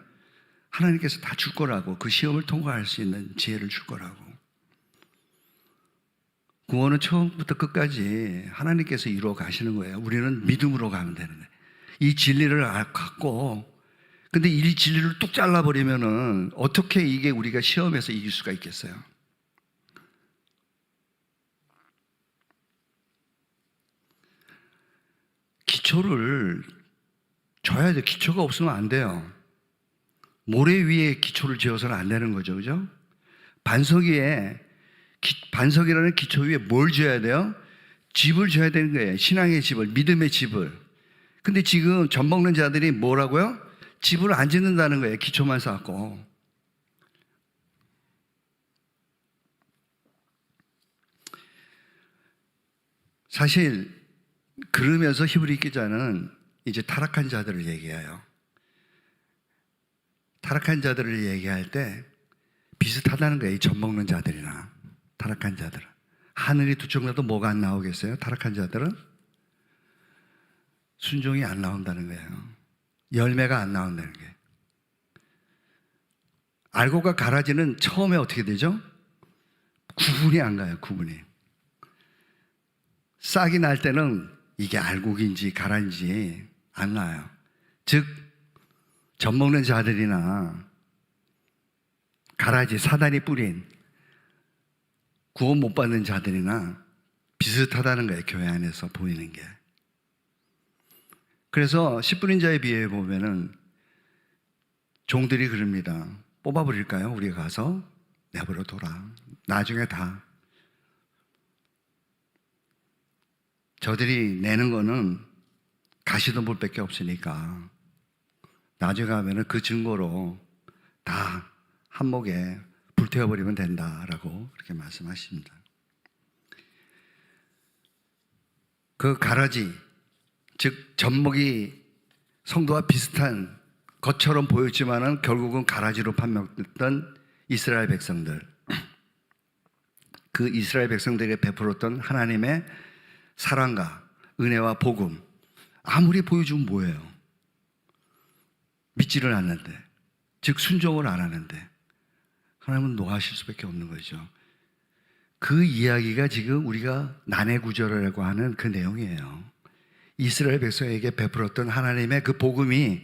Speaker 1: 하나님께서 다 줄 거라고. 그 시험을 통과할 수 있는 지혜를 줄 거라고. 구원은 처음부터 끝까지 하나님께서 이루어 가시는 거예요. 우리는 믿음으로 가면 되는 거예요. 이 진리를 갖고, 근데 이 진리를 뚝 잘라버리면은 어떻게 이게 우리가 시험에서 이길 수가 있겠어요? 기초를 줘야 돼요. 기초가 없으면 안 돼요. 모래 위에 기초를 지어서는 안 되는 거죠. 그죠? 반석이라는 기초 위에 뭘 지어야 돼요? 집을 지어야 되는 거예요. 신앙의 집을, 믿음의 집을. 근데 지금 젖 먹는 자들이 뭐라고요? 집을 안 짓는다는 거예요. 기초만 쌓고. 사실 그러면서 히브리 기자는 이제 타락한 자들을 얘기해요. 타락한 자들을 얘기할 때 비슷하다는 거예요. 이 젖 먹는 자들이나 타락한 자들은. 하늘이 두 쪽 나도 뭐가 안 나오겠어요? 타락한 자들은 순종이 안 나온다는 거예요. 열매가 안 나온다는 거예요. 알고가 가라지는 처음에 어떻게 되죠? 구분이 안 가요. 구분이. 싹이 날 때는 이게 알곡인지 가라인지 안 나요. 즉 젖 먹는 자들이나 가라지 사단이 뿌린 구원 못 받는 자들이나 비슷하다는 거예요. 교회 안에서 보이는 게. 그래서 씨 뿌린 자의 비유에 보면은 종들이 그럽니다. 뽑아버릴까요? 우리가 가서 내버려 둬라. 나중에 다 저들이 내는 거는 가시덤불밖에 없으니까 나중에 가면은 그 증거로 다 한목에 불태워버리면 된다라고 그렇게 말씀하십니다. 그 가라지, 즉 젖먹이 성도와 비슷한 것처럼 보였지만은 결국은 가라지로 판명됐던 이스라엘 백성들, 그 이스라엘 백성들에게 베풀었던 하나님의 사랑과 은혜와 복음, 아무리 보여주면 뭐예요? 믿지를 않는데, 즉 순종을 안 하는데 하나님은 노하실 수밖에 없는 거죠. 그 이야기가 지금 우리가 난해구절이라고 하는 그 내용이에요. 이스라엘 백성에게 베풀었던 하나님의 그 복음이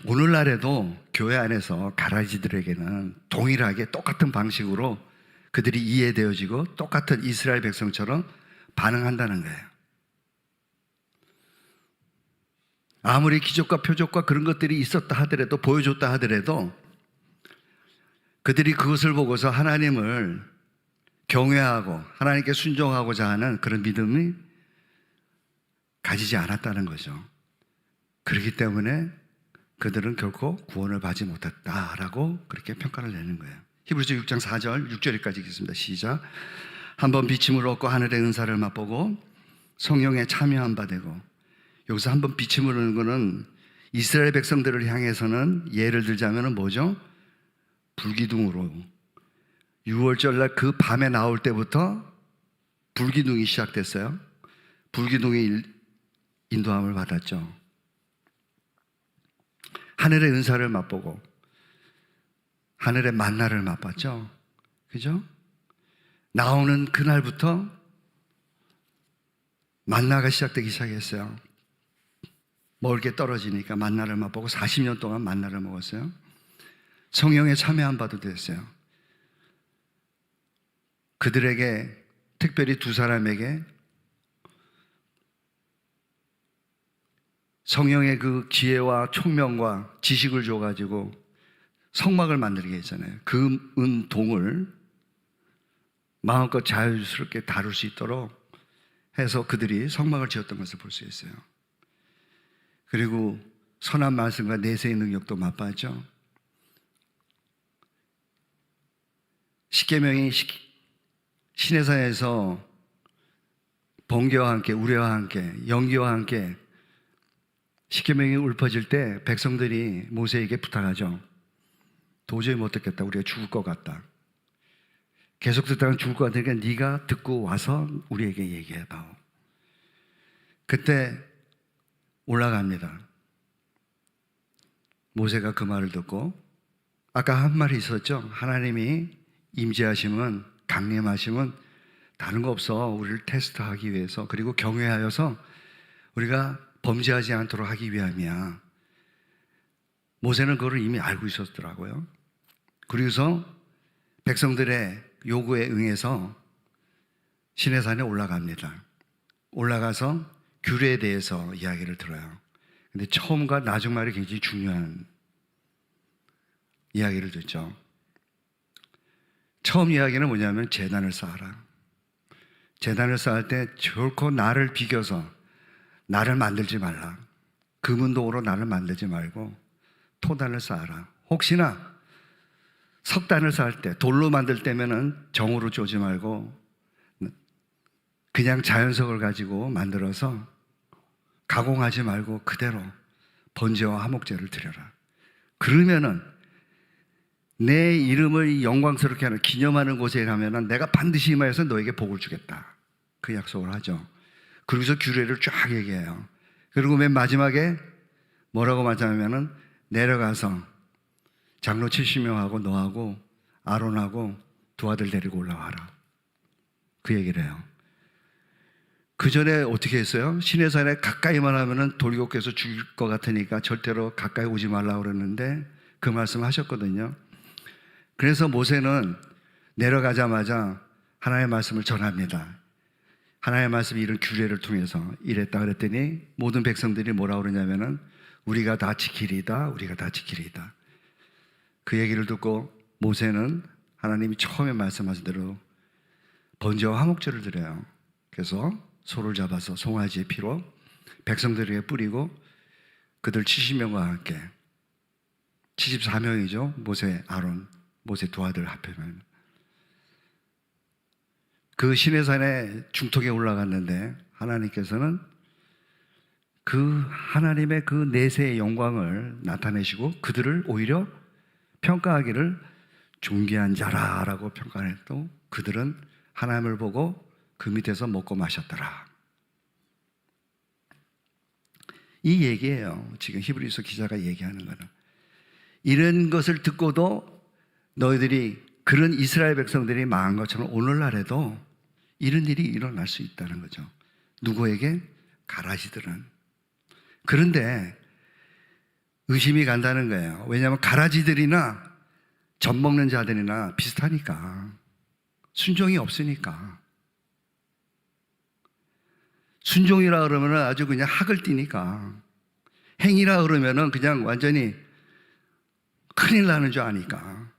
Speaker 1: 오늘날에도 교회 안에서 가라지들에게는 동일하게 똑같은 방식으로 그들이 이해되어지고 똑같은 이스라엘 백성처럼 반응한다는 거예요. 아무리 기적과 표적과 그런 것들이 있었다 하더라도, 보여줬다 하더라도 그들이 그것을 보고서 하나님을 경외하고 하나님께 순종하고자 하는 그런 믿음이 가지지 않았다는 거죠. 그렇기 때문에 그들은 결코 구원을 받지 못했다라고 그렇게 평가를 내는 거예요. 히브리서 6장 4절, 6절까지 읽겠습니다. 시작. 한번 비침을 얻고 하늘의 은사를 맛보고 성령에 참여한 바 되고. 여기서 한번 비침을 얻는 거는 이스라엘 백성들을 향해서는 예를 들자면 뭐죠? 불기둥으로 6월절날 그 밤에 나올 때부터 불기둥이 시작됐어요. 불기둥이 인도함을 받았죠. 하늘의 은사를 맛보고 하늘의 만나를 맛봤죠. 그죠? 나오는 그날부터 만나가 시작되기 시작했어요. 먹을 게 떨어지니까 만나를 맛보고 40년 동안 만나를 먹었어요. 성령에 참여한 바도 됐어요. 그들에게 특별히 두 사람에게 성령의 그 지혜와 총명과 지식을 줘가지고 성막을 만들게 했잖아요. 그 은동을 마음껏 자유스럽게 다룰 수 있도록 해서 그들이 성막을 지었던 것을 볼 수 있어요. 그리고 선한 말씀과 내세의 능력도 맛봤죠. 십계명이 시내산에서 번개와 함께 우레와 함께 연기와 함께 십계명이 읊어질 때 백성들이 모세에게 부탁하죠. 도저히 못 듣겠다. 우리가 죽을 것 같다. 계속 듣다가 죽을 것 같으니까 네가 듣고 와서 우리에게 얘기해봐. 그때 올라갑니다. 모세가 그 말을 듣고, 아까 한 말이 있었죠. 하나님이 임재하심은, 강림하심은 다른 거 없어. 우리를 테스트하기 위해서, 그리고 경외하여서 우리가 범죄하지 않도록 하기 위함이야. 모세는 그걸 이미 알고 있었더라고요. 그래서 백성들의 요구에 응해서 시내산에 올라갑니다. 올라가서 규례에 대해서 이야기를 들어요. 근데 처음과 나중 말이 굉장히 중요한 이야기를 듣죠. 처음 이야기는 뭐냐면 제단을 쌓아라. 제단을 쌓을 때 결코 나를 비겨서 나를 만들지 말라. 금은도구로 나를 만들지 말고 토단을 쌓아라. 혹시나 석단을 쌓을 때 돌로 만들 때면은 정으로 쪼지 말고 그냥 자연석을 가지고 만들어서 가공하지 말고 그대로 번제와 화목제를 드려라. 그러면은 내 이름을 영광스럽게 하는 기념하는 곳에 가면은 내가 반드시 임하여서 너에게 복을 주겠다. 그 약속을 하죠. 그러면서 규례를 쫙 얘기해요. 그리고 맨 마지막에 뭐라고 말하냐면은 내려가서 장로 70명하고 너하고 아론하고 두 아들 데리고 올라와라. 그 얘기를 해요. 그 전에 어떻게 했어요? 시내산에 가까이만 하면은 돌격해서 죽일 것 같으니까 절대로 가까이 오지 말라고 그랬는데 그 말씀을 하셨거든요. 그래서 모세는 내려가자마자 하나님의 말씀을 전합니다. 하나님의 말씀이 이런 규례를 통해서 이랬다 그랬더니 모든 백성들이 뭐라고 그러냐면은 우리가 다 지키리다, 우리가 다 지키리다. 그 얘기를 듣고 모세는 하나님이 처음에 말씀하신 대로 번제와 화목제를 드려요. 그래서 소를 잡아서 송아지의 피로 백성들에게 뿌리고 그들 70명과 함께 74명이죠. 모세, 아론, 모세 두 아들 합하면 그 시내산의 중턱에 올라갔는데 하나님께서는 그 하나님의 그 내세의 영광을 나타내시고 그들을 오히려 평가하기를 존귀한 자라라고 평가했고 그들은 하나님을 보고 그 밑에서 먹고 마셨더라. 이 얘기예요. 지금 히브리서 기자가 얘기하는 거는. 이런 것을 듣고도 너희들이 그런 이스라엘 백성들이 망한 것처럼 오늘날에도 이런 일이 일어날 수 있다는 거죠. 누구에게? 가라지들은. 그런데 의심이 간다는 거예요. 왜냐하면 가라지들이나 젖 먹는 자들이나 비슷하니까. 순종이 없으니까. 순종이라 그러면 아주 그냥 학을 띠니까. 행위라 그러면 그냥 완전히 큰일 나는 줄 아니까.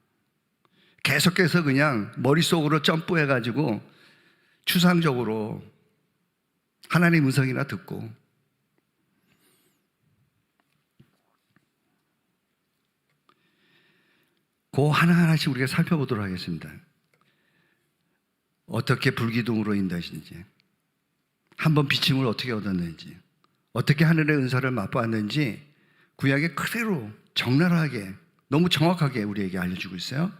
Speaker 1: 계속해서 그냥 머릿속으로 점프해가지고 추상적으로 하나님 음성이나 듣고 그 하나하나씩 우리가 살펴보도록 하겠습니다. 어떻게 불기둥으로 인도하시는지, 한번 비침을 어떻게 얻었는지, 어떻게 하늘의 은사를 맛보았는지 구약에 그대로 적나라하게 너무 정확하게 우리에게 알려주고 있어요.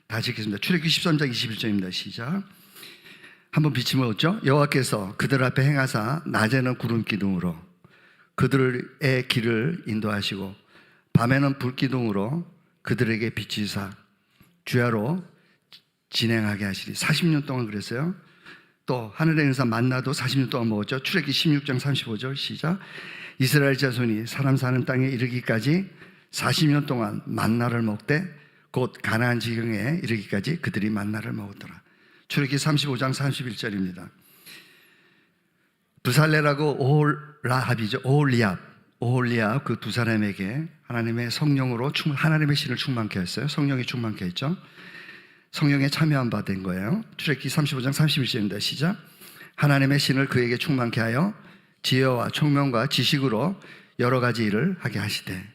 Speaker 1: 다시 읽겠습니다. 출애굽기 13장 21절입니다. 시작. 한번 비침을 얻죠. 여호와께서 그들 앞에 행하사 낮에는 구름 기둥으로 그들의 길을 인도하시고 밤에는 불 기둥으로 그들에게 비치사 주야로 진행하게 하시리. 40년 동안 그랬어요. 또 하늘의 은사 만나도 40년 동안 먹었죠. 출애굽기 16장 35절 시작. 이스라엘 자손이 사람 사는 땅에 이르기까지 40년 동안 만나를 먹되 곧 가나안 지경에 이르기까지 그들이 만나를 먹었더라. 출애굽기 35장 31절입니다. 부살레라고 오홀라합이죠. 오홀리압 그 두 사람에게 하나님의 성령으로 하나님의 신을 충만케 했어요. 성령이 충만케 했죠. 성령에 참여한 바 된 거예요. 출애굽기 35장 31절입니다. 시작. 하나님의 신을 그에게 충만케 하여 지혜와 총명과 지식으로 여러 가지 일을 하게 하시되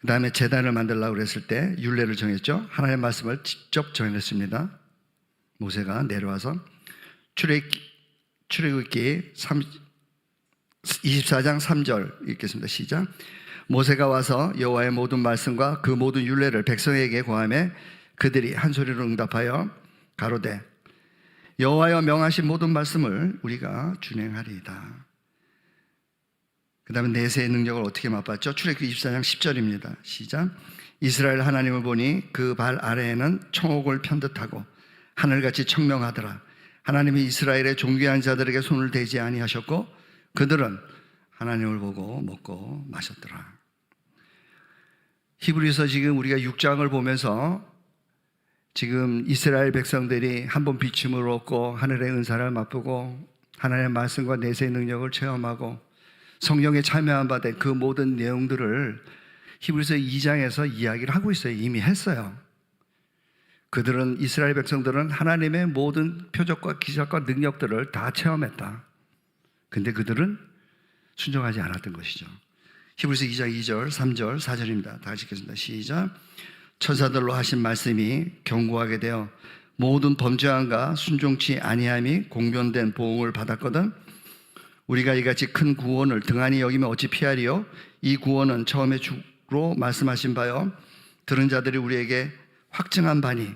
Speaker 1: 그 다음에 제단을 만들려고 그랬을 때 율례를 정했죠. 하나님의 말씀을 직접 전했습니다. 모세가 내려와서 출애굽기 24장 3절 읽겠습니다. 시작. 모세가 와서 여호와의 모든 말씀과 그 모든 율례를 백성에게 고하매 그들이 한 소리로 응답하여 가로되 여호와여 명하신 모든 말씀을 우리가 준행하리이다. 그 다음에 내세의 능력을 어떻게 맛봤죠? 출애굽기 24장 10절입니다. 시작. 이스라엘 하나님을 보니 그 발 아래에는 청옥을 편듯하고 하늘같이 청명하더라. 하나님이 이스라엘의 존귀한 자들에게 손을 대지 아니하셨고 그들은 하나님을 보고 먹고 마셨더라. 히브리서 지금 우리가 6장을 보면서 지금 이스라엘 백성들이 한번 비침을 얻고 하늘의 은사를 맛보고 하나님의 말씀과 내세의 능력을 체험하고 성령에 참여한 바 된 그 모든 내용들을 히브리서 2장에서 이야기를 하고 있어요. 이미 했어요. 그들은 이스라엘 백성들은 하나님의 모든 표적과 기적과 능력들을 다 체험했다. 근데 그들은 순종하지 않았던 것이죠. 히브리서 2장 2절, 3절, 4절입니다. 다 같이 읽겠습니다. 시작. 천사들로 하신 말씀이 견고하게 되어 모든 범죄함과 순종치 아니함이 공변된 보응을 받았거든 우리가 이같이 큰 구원을 등한히 여기면 어찌 피하리요? 이 구원은 처음에 주로 말씀하신 바요 들은 자들이 우리에게 확증한 바니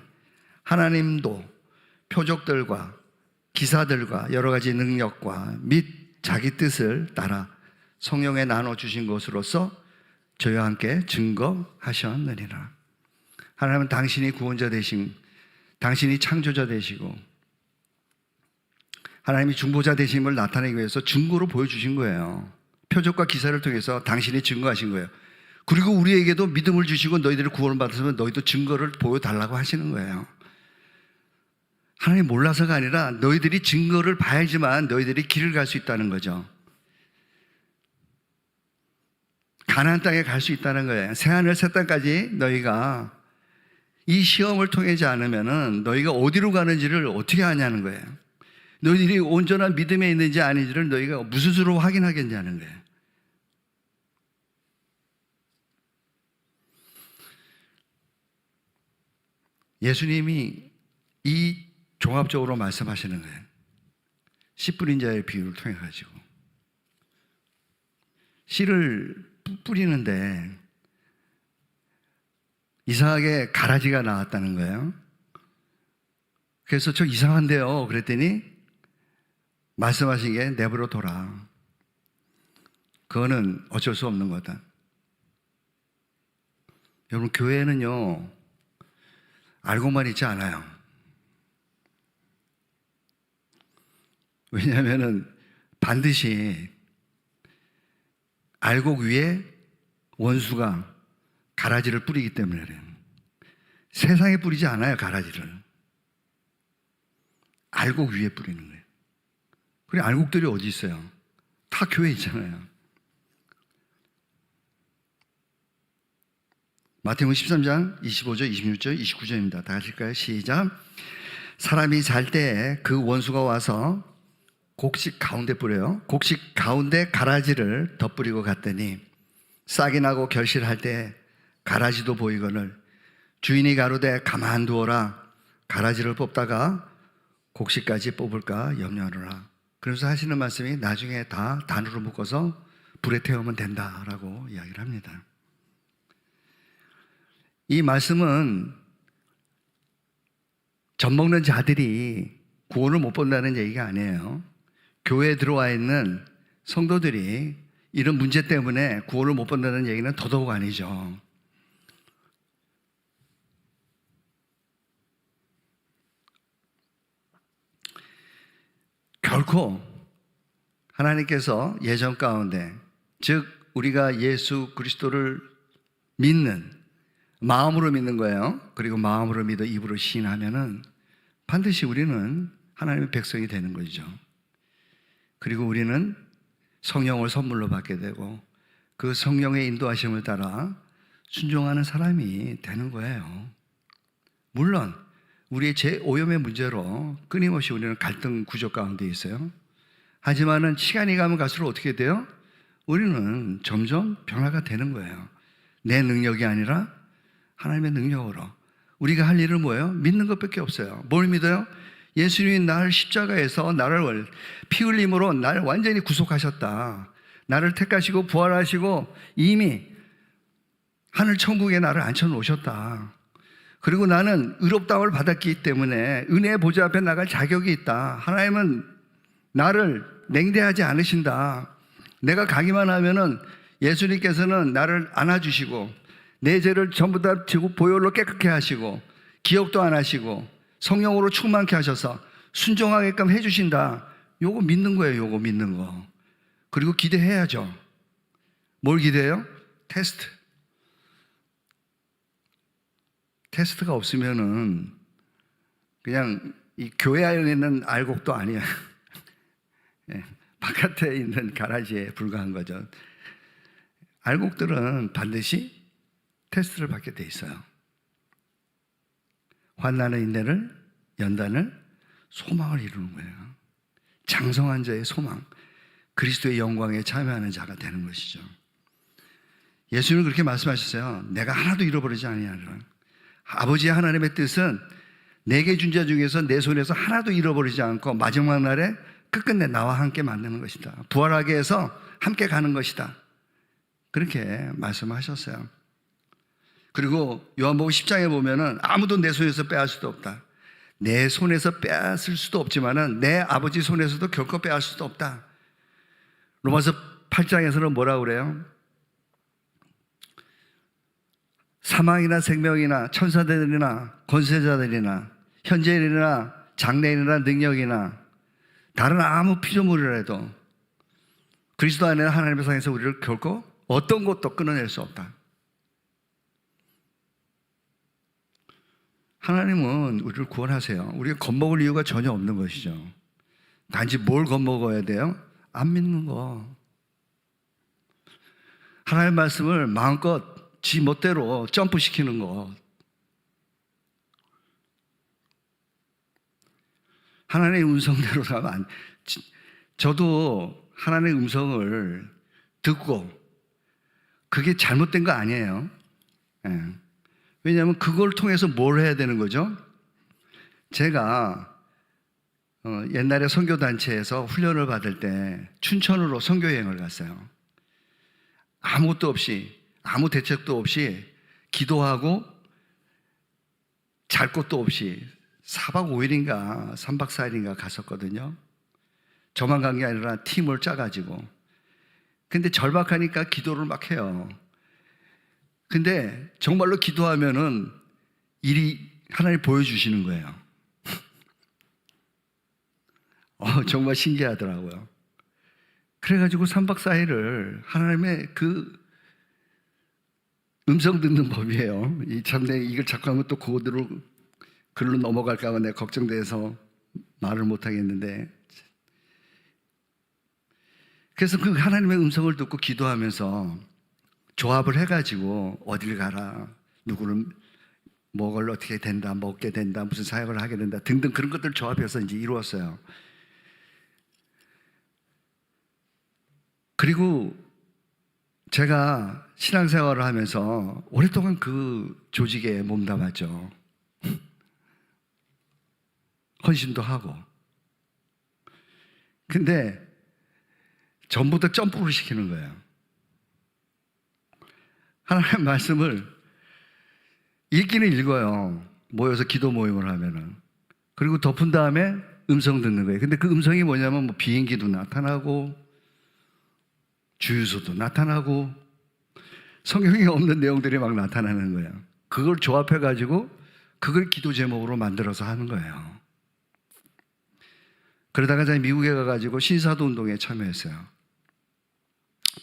Speaker 1: 하나님도 표적들과 기사들과 여러 가지 능력과 및 자기 뜻을 따라 성령에 나눠주신 것으로서 저희와 함께 증거하셨느니라. 하나님은 당신이 구원자 되신, 당신이 창조자 되시고 하나님이 중보자 되심을 나타내기 위해서 증거로 보여주신 거예요. 표적과 기사를 통해서 당신이 증거하신 거예요. 그리고 우리에게도 믿음을 주시고 너희들이 구원을 받았으면 너희도 증거를 보여달라고 하시는 거예요. 하나님 몰라서가 아니라 너희들이 증거를 봐야지만 너희들이 길을 갈 수 있다는 거죠. 가나안 땅에 갈 수 있다는 거예요. 새하늘 새 땅까지 너희가 이 시험을 통하지 않으면은 너희가 어디로 가는지를 어떻게 아냐는 거예요. 너희들이 온전한 믿음에 있는지 아닌지를 너희가 무슨 수로 확인하겠냐는 거예요. 예수님이 이 종합적으로 말씀하시는 거예요. 씨 뿌린 자의 비유를 통해 가지고 씨를 뿌리는데 이상하게 가라지가 나왔다는 거예요. 그래서 저 이상한데요 그랬더니 말씀하신 게 내버려 둬라. 그거는 어쩔 수 없는 거다. 여러분 교회는요 알고만 있지 않아요. 왜냐하면 반드시 알곡 위에 원수가 가라지를 뿌리기 때문에 그래요. 세상에 뿌리지 않아요 가라지를. 알곡 위에 뿌리는 거예요. 그리고 알곡들이 어디 있어요? 다 교회에 있잖아요. 마태복음 13장 25절, 26절, 29절입니다. 다 같이일까요? 시작. 사람이 잘 때 그 원수가 와서 곡식 가운데 뿌려요. 곡식 가운데 가라지를 덧뿌리고 갔더니 싹이 나고 결실할 때 가라지도 보이거늘 주인이 가로되 가만두어라. 가라지를 뽑다가 곡식까지 뽑을까 염려하노라. 그래서 하시는 말씀이 나중에 다 단으로 묶어서 불에 태우면 된다라고 이야기를 합니다. 이 말씀은 젖먹는 자들이 구원을 못 본다는 얘기가 아니에요. 교회에 들어와 있는 성도들이 이런 문제 때문에 구원을 못 본다는 얘기는 더더욱 아니죠. 결코 하나님께서 예정 가운데, 즉 우리가 예수 그리스도를 믿는, 마음으로 믿는 거예요. 그리고 마음으로 믿어 입으로 시인하면은 반드시 우리는 하나님의 백성이 되는 거죠. 그리고 우리는 성령을 선물로 받게 되고 그 성령의 인도하심을 따라 순종하는 사람이 되는 거예요. 물론 우리의 오염의 문제로 끊임없이 우리는 갈등 구조 가운데 있어요. 하지만은 시간이 가면 갈수록 어떻게 돼요? 우리는 점점 변화가 되는 거예요. 내 능력이 아니라 하나님의 능력으로. 우리가 할 일은 뭐예요? 믿는 것밖에 없어요. 뭘 믿어요? 예수님이 나를 십자가에서 나를 피 흘림으로 나를 완전히 구속하셨다. 나를 택하시고 부활하시고 이미 하늘 천국에 나를 앉혀놓으셨다. 그리고 나는 의롭다함을 받았기 때문에 은혜의 보좌 앞에 나갈 자격이 있다. 하나님은 나를 냉대하지 않으신다. 내가 가기만 하면은 예수님께서는 나를 안아주시고 내 죄를 전부 다 지고 보혈로 깨끗게 하시고 기억도 안 하시고 성령으로 충만케 하셔서 순종하게끔 해주신다. 요거 믿는 거예요. 요거 믿는 거. 그리고 기대해야죠. 뭘 기대해요? 테스트가 없으면은 그냥 이 교회 안에 있는 알곡도 아니야. 네, 바깥에 있는 가라지에 불과한 거죠. 알곡들은 반드시 테스트를 받게 돼 있어요. 환난의 인내를, 연단을, 소망을 이루는 거예요. 장성한 자의 소망, 그리스도의 영광에 참여하는 자가 되는 것이죠. 예수님은 그렇게 말씀하셨어요. 내가 하나도 잃어버리지 아니하리라. 아버지 하나님의 뜻은 내게 준 자 중에서 내 손에서 하나도 잃어버리지 않고 마지막 날에 끝끝내 나와 함께 만나는 것이다. 부활하게 해서 함께 가는 것이다. 그렇게 말씀하셨어요. 그리고 요한복음 10장에 보면은 아무도 내 손에서 빼앗을 수도 없다. 내 손에서 빼앗을 수도 없지만은 내 아버지 손에서도 결코 빼앗을 수도 없다. 로마서 8장에서는 뭐라고 그래요? 사망이나 생명이나 천사들이나 권세자들이나 현재인이나 장래인이나 능력이나 다른 아무 피조물이라도 그리스도 안에 하나님의 상에서 우리를 결코 어떤 것도 끊어낼 수 없다. 하나님은 우리를 구원하세요. 우리가 겁먹을 이유가 전혀 없는 것이죠. 단지 뭘 겁먹어야 돼요? 안 믿는 거. 하나님의 말씀을 마음껏 지 멋대로 점프시키는 거. 하나님의 음성대로 가면 안. 저도 하나님의 음성을 듣고 그게 잘못된 거 아니에요. 예. 왜냐하면 그걸 통해서 뭘 해야 되는 거죠? 제가 옛날에 선교단체에서 훈련을 받을 때 춘천으로 선교여행을 갔어요. 아무것도 없이, 아무 대책도 없이 기도하고 잘 곳도 없이 4박 5일인가 3박 4일인가 갔었거든요. 저만 간 게 아니라 팀을 짜가지고. 근데 절박하니까 기도를 막 해요. 근데 정말로 기도하면은 일이 하나님 보여주시는 거예요. 정말 신기하더라고요. 그래가지고 3박 4일을 하나님의 그 음성 듣는 법이에요. 이걸 자꾸 하면 또 그대로 글로 넘어갈까봐 내가 걱정돼서 말을 못하겠는데. 그래서 그 하나님의 음성을 듣고 기도하면서 조합을 해가지고 어딜 가라, 누구를 먹을 어떻게 된다, 먹게 된다, 무슨 사역을 하게 된다 등등 그런 것들 조합해서 이제 이루었어요. 그리고 제가 신앙생활을 하면서 오랫동안 그 조직에 몸담았죠. 헌신도 하고. 근데 전부 다 점프를 시키는 거예요. 하나님의 말씀을 읽기는 읽어요. 모여서 기도 모임을 하면은. 그리고 덮은 다음에 음성 듣는 거예요. 근데 그 음성이 뭐냐면 뭐 비행기도 나타나고 주유소도 나타나고 성경에 없는 내용들이 막 나타나는 거예요. 그걸 조합해가지고 그걸 기도 제목으로 만들어서 하는 거예요. 그러다가 제가 미국에 가가지고 신사도 운동에 참여했어요.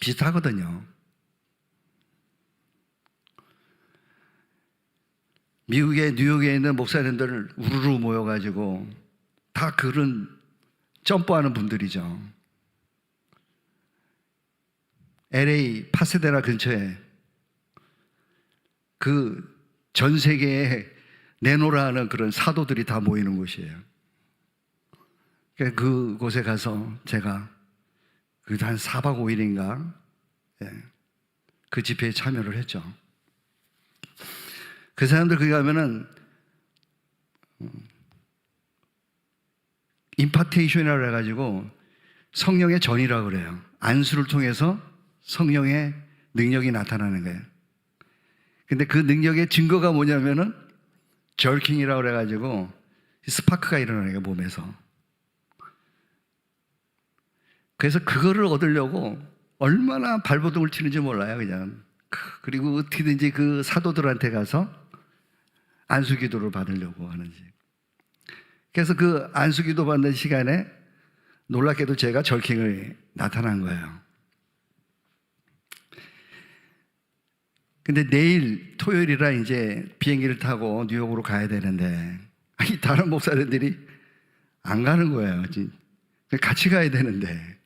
Speaker 1: 비슷하거든요. 미국의 뉴욕에 있는 목사님들 우르르 모여가지고 다 그런 점프하는 분들이죠. LA 파세데나 근처에 그 전 세계에 내노라 하는 그런 사도들이 다 모이는 곳이에요. 그곳에 가서 제가 한 4박 5일인가 그 집회에 참여를 했죠. 그 사람들 거기 가면은 임파테이션이라고 해가지고 성령의 전이라고 그래요. 안수를 통해서 성령의 능력이 나타나는 거예요. 근데 그 능력의 증거가 뭐냐면은 절킹이라고 그래가지고 스파크가 일어나는 거예요, 몸에서. 그래서 그거를 얻으려고 얼마나 발버둥을 치는지 몰라요, 그냥. 그리고 어떻게든지 그 사도들한테 가서 안수기도를 받으려고 하는지. 그래서 그 안수기도 받는 시간에 놀랍게도 제가 절킹을 나타난 거예요. 근데 내일 토요일이라 이제 비행기를 타고 뉴욕으로 가야 되는데, 아니, 다른 목사님들이 안 가는 거예요. 같이 가야 되는데.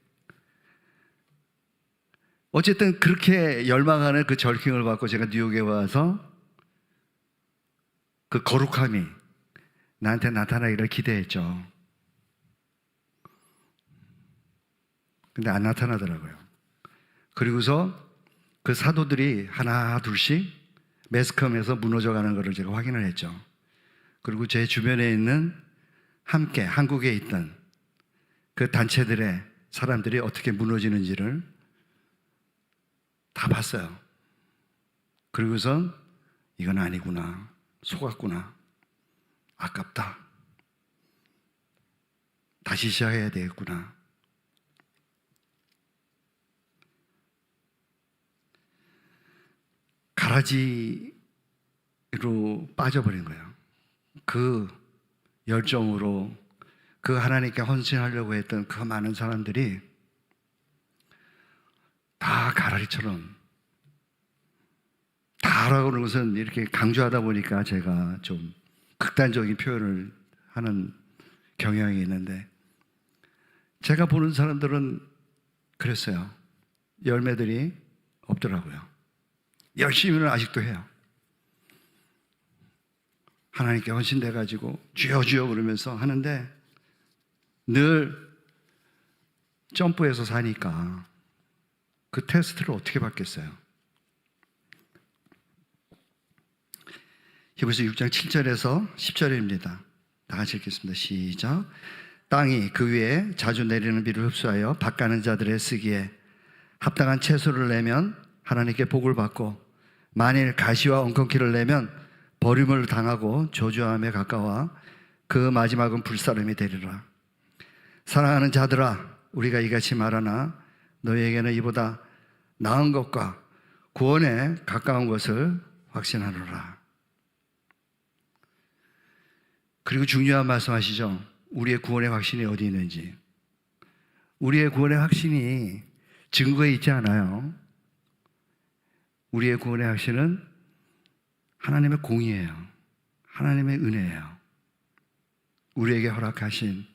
Speaker 1: 어쨌든 그렇게 열망하는 그 절킹을 받고 제가 뉴욕에 와서 그 거룩함이 나한테 나타나기를 기대했죠. 근데 안 나타나더라고요. 그리고서 그 사도들이 하나 둘씩 매스컴에서 무너져가는 것을 제가 확인을 했죠. 그리고 제 주변에 있는 함께 한국에 있던 그 단체들의 사람들이 어떻게 무너지는지를 다 봤어요. 그리고선 이건 아니구나, 속았구나, 아깝다, 다시 시작해야 되겠구나. 가라지로 빠져버린 거예요. 그 열정으로 그 하나님께 헌신하려고 했던 그 많은 사람들이 다 가라리처럼, 다라고 하는 것은 이렇게 강조하다 보니까 제가 좀 극단적인 표현을 하는 경향이 있는데, 제가 보는 사람들은 그랬어요. 열매들이 없더라고요. 열심히는 아직도 해요. 하나님께 헌신돼가지고 주여 주여 그러면서 하는데 늘 점프해서 사니까 그 테스트를 어떻게 받겠어요? 히브리서 6장 7절에서 10절입니다. 다 같이 읽겠습니다. 시작. 땅이 그 위에 자주 내리는 비를 흡수하여 밭가는 자들의 쓰기에 합당한 채소를 내면 하나님께 복을 받고, 만일 가시와 엉겅퀴를 내면 버림을 당하고 저주함에 가까워 그 마지막은 불사름이 되리라. 사랑하는 자들아, 우리가 이같이 말하나 너희에게는 이보다 나은 것과 구원에 가까운 것을 확신하노라. 그리고 중요한 말씀하시죠. 우리의 구원의 확신이 어디 있는지. 우리의 구원의 확신이 증거에 있지 않아요. 우리의 구원의 확신은 하나님의 공의예요. 하나님의 은혜예요. 우리에게 허락하신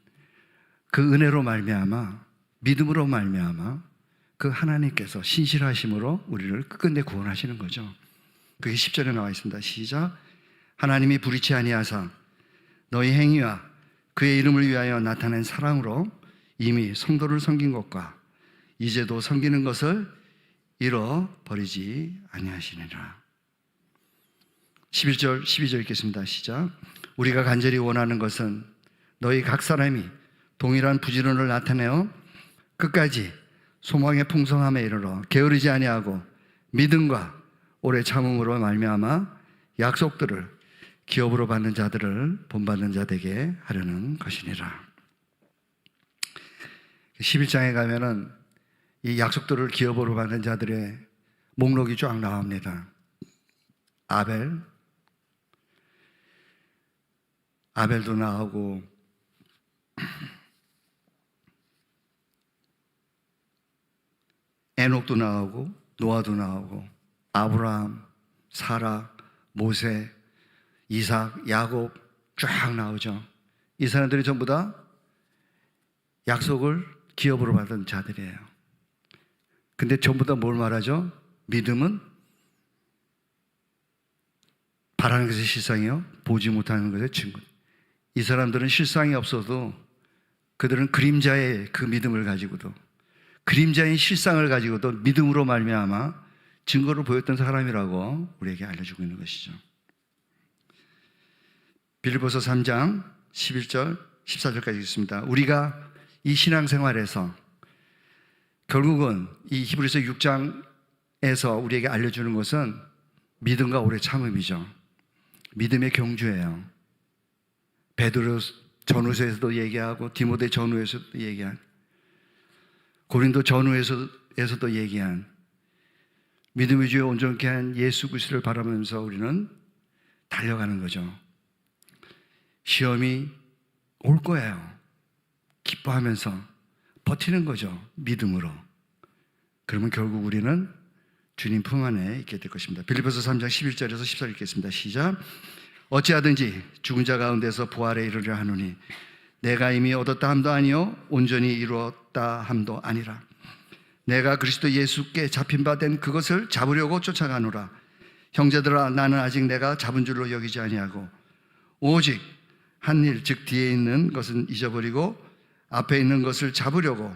Speaker 1: 그 은혜로 말미암아, 믿음으로 말미암아 그 하나님께서 신실하심으로 우리를 끝끝내 구원하시는 거죠. 그게 10절에 나와 있습니다. 시작. 하나님이 불의치 아니하사 너희 행위와 그의 이름을 위하여 나타낸 사랑으로 이미 성도를 섬긴 것과 이제도 섬기는 것을 잃어버리지 아니하시니라. 11절 12절 읽겠습니다. 시작. 우리가 간절히 원하는 것은 너희 각 사람이 동일한 부지런을 나타내어 끝까지 소망의 풍성함에 이르러 게으르지 아니하고 믿음과 오래 참음으로 말미암아 약속들을 기업으로 받는 자들을 본받는 자 되게 하려는 것이니라. 11장에 가면은 이 약속들을 기업으로 받는 자들의 목록이 쫙 나옵니다. 아벨도 나오고 에녹도 나오고 노아도 나오고 아브라함, 사라, 모세, 이삭, 야곱 쫙 나오죠. 이 사람들이 전부 다 약속을 기업으로 받은 자들이에요. 근데 전부 다 뭘 말하죠? 믿음은 바라는 것의 실상이요 보지 못하는 것의 증거. 이 사람들은 실상이 없어도 그들은 그림자의 그 믿음을 가지고도, 그림자의 실상을 가지고도 믿음으로 말미암아 증거를 보였던 사람이라고 우리에게 알려주고 있는 것이죠. 빌립보서 3장 11절 14절까지 있습니다. 우리가 이 신앙생활에서 결국은 이 히브리서 6장에서 우리에게 알려주는 것은 믿음과 오래 참음이죠. 믿음의 경주예요. 베드로 전후서에서도 얘기하고 디모데 전후에서도 얘기한, 고린도 전후에서 10절에서도 얘기한 믿음의 주에 온전케 한 예수 그리스도를 바라보면서 우리는 달려가는 거죠. 시험이 올 거예요. 기뻐하면서 버티는 거죠. 믿음으로. 그러면 결국 우리는 주님 품 안에 있게 될 것입니다. 빌립보서 3장 11절에서 14절 읽겠습니다. 시작. 어찌하든지 죽은 자 가운데서 부활에 이르려 하노니 내가 이미 얻었다 함도 아니요 온전히 이루었다 함도 아니라 내가 그리스도 예수께 잡힌 바 된 그것을 잡으려고 쫓아가노라. 형제들아 나는 아직 내가 잡은 줄로 여기지 아니하고 오직 한 일 즉 뒤에 있는 것은 잊어버리고 앞에 있는 것을 잡으려고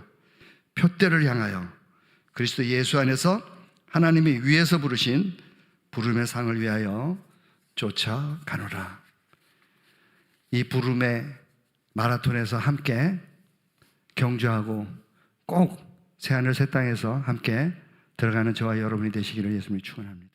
Speaker 1: 표대를 향하여 그리스도 예수 안에서 하나님이 위에서 부르신 부름의 상을 위하여 쫓아가노라. 이 부름의 마라톤에서 함께 경주하고 꼭 새하늘 새 땅에서 함께 들어가는 저와 여러분이 되시기를 예수님이 축원합니다.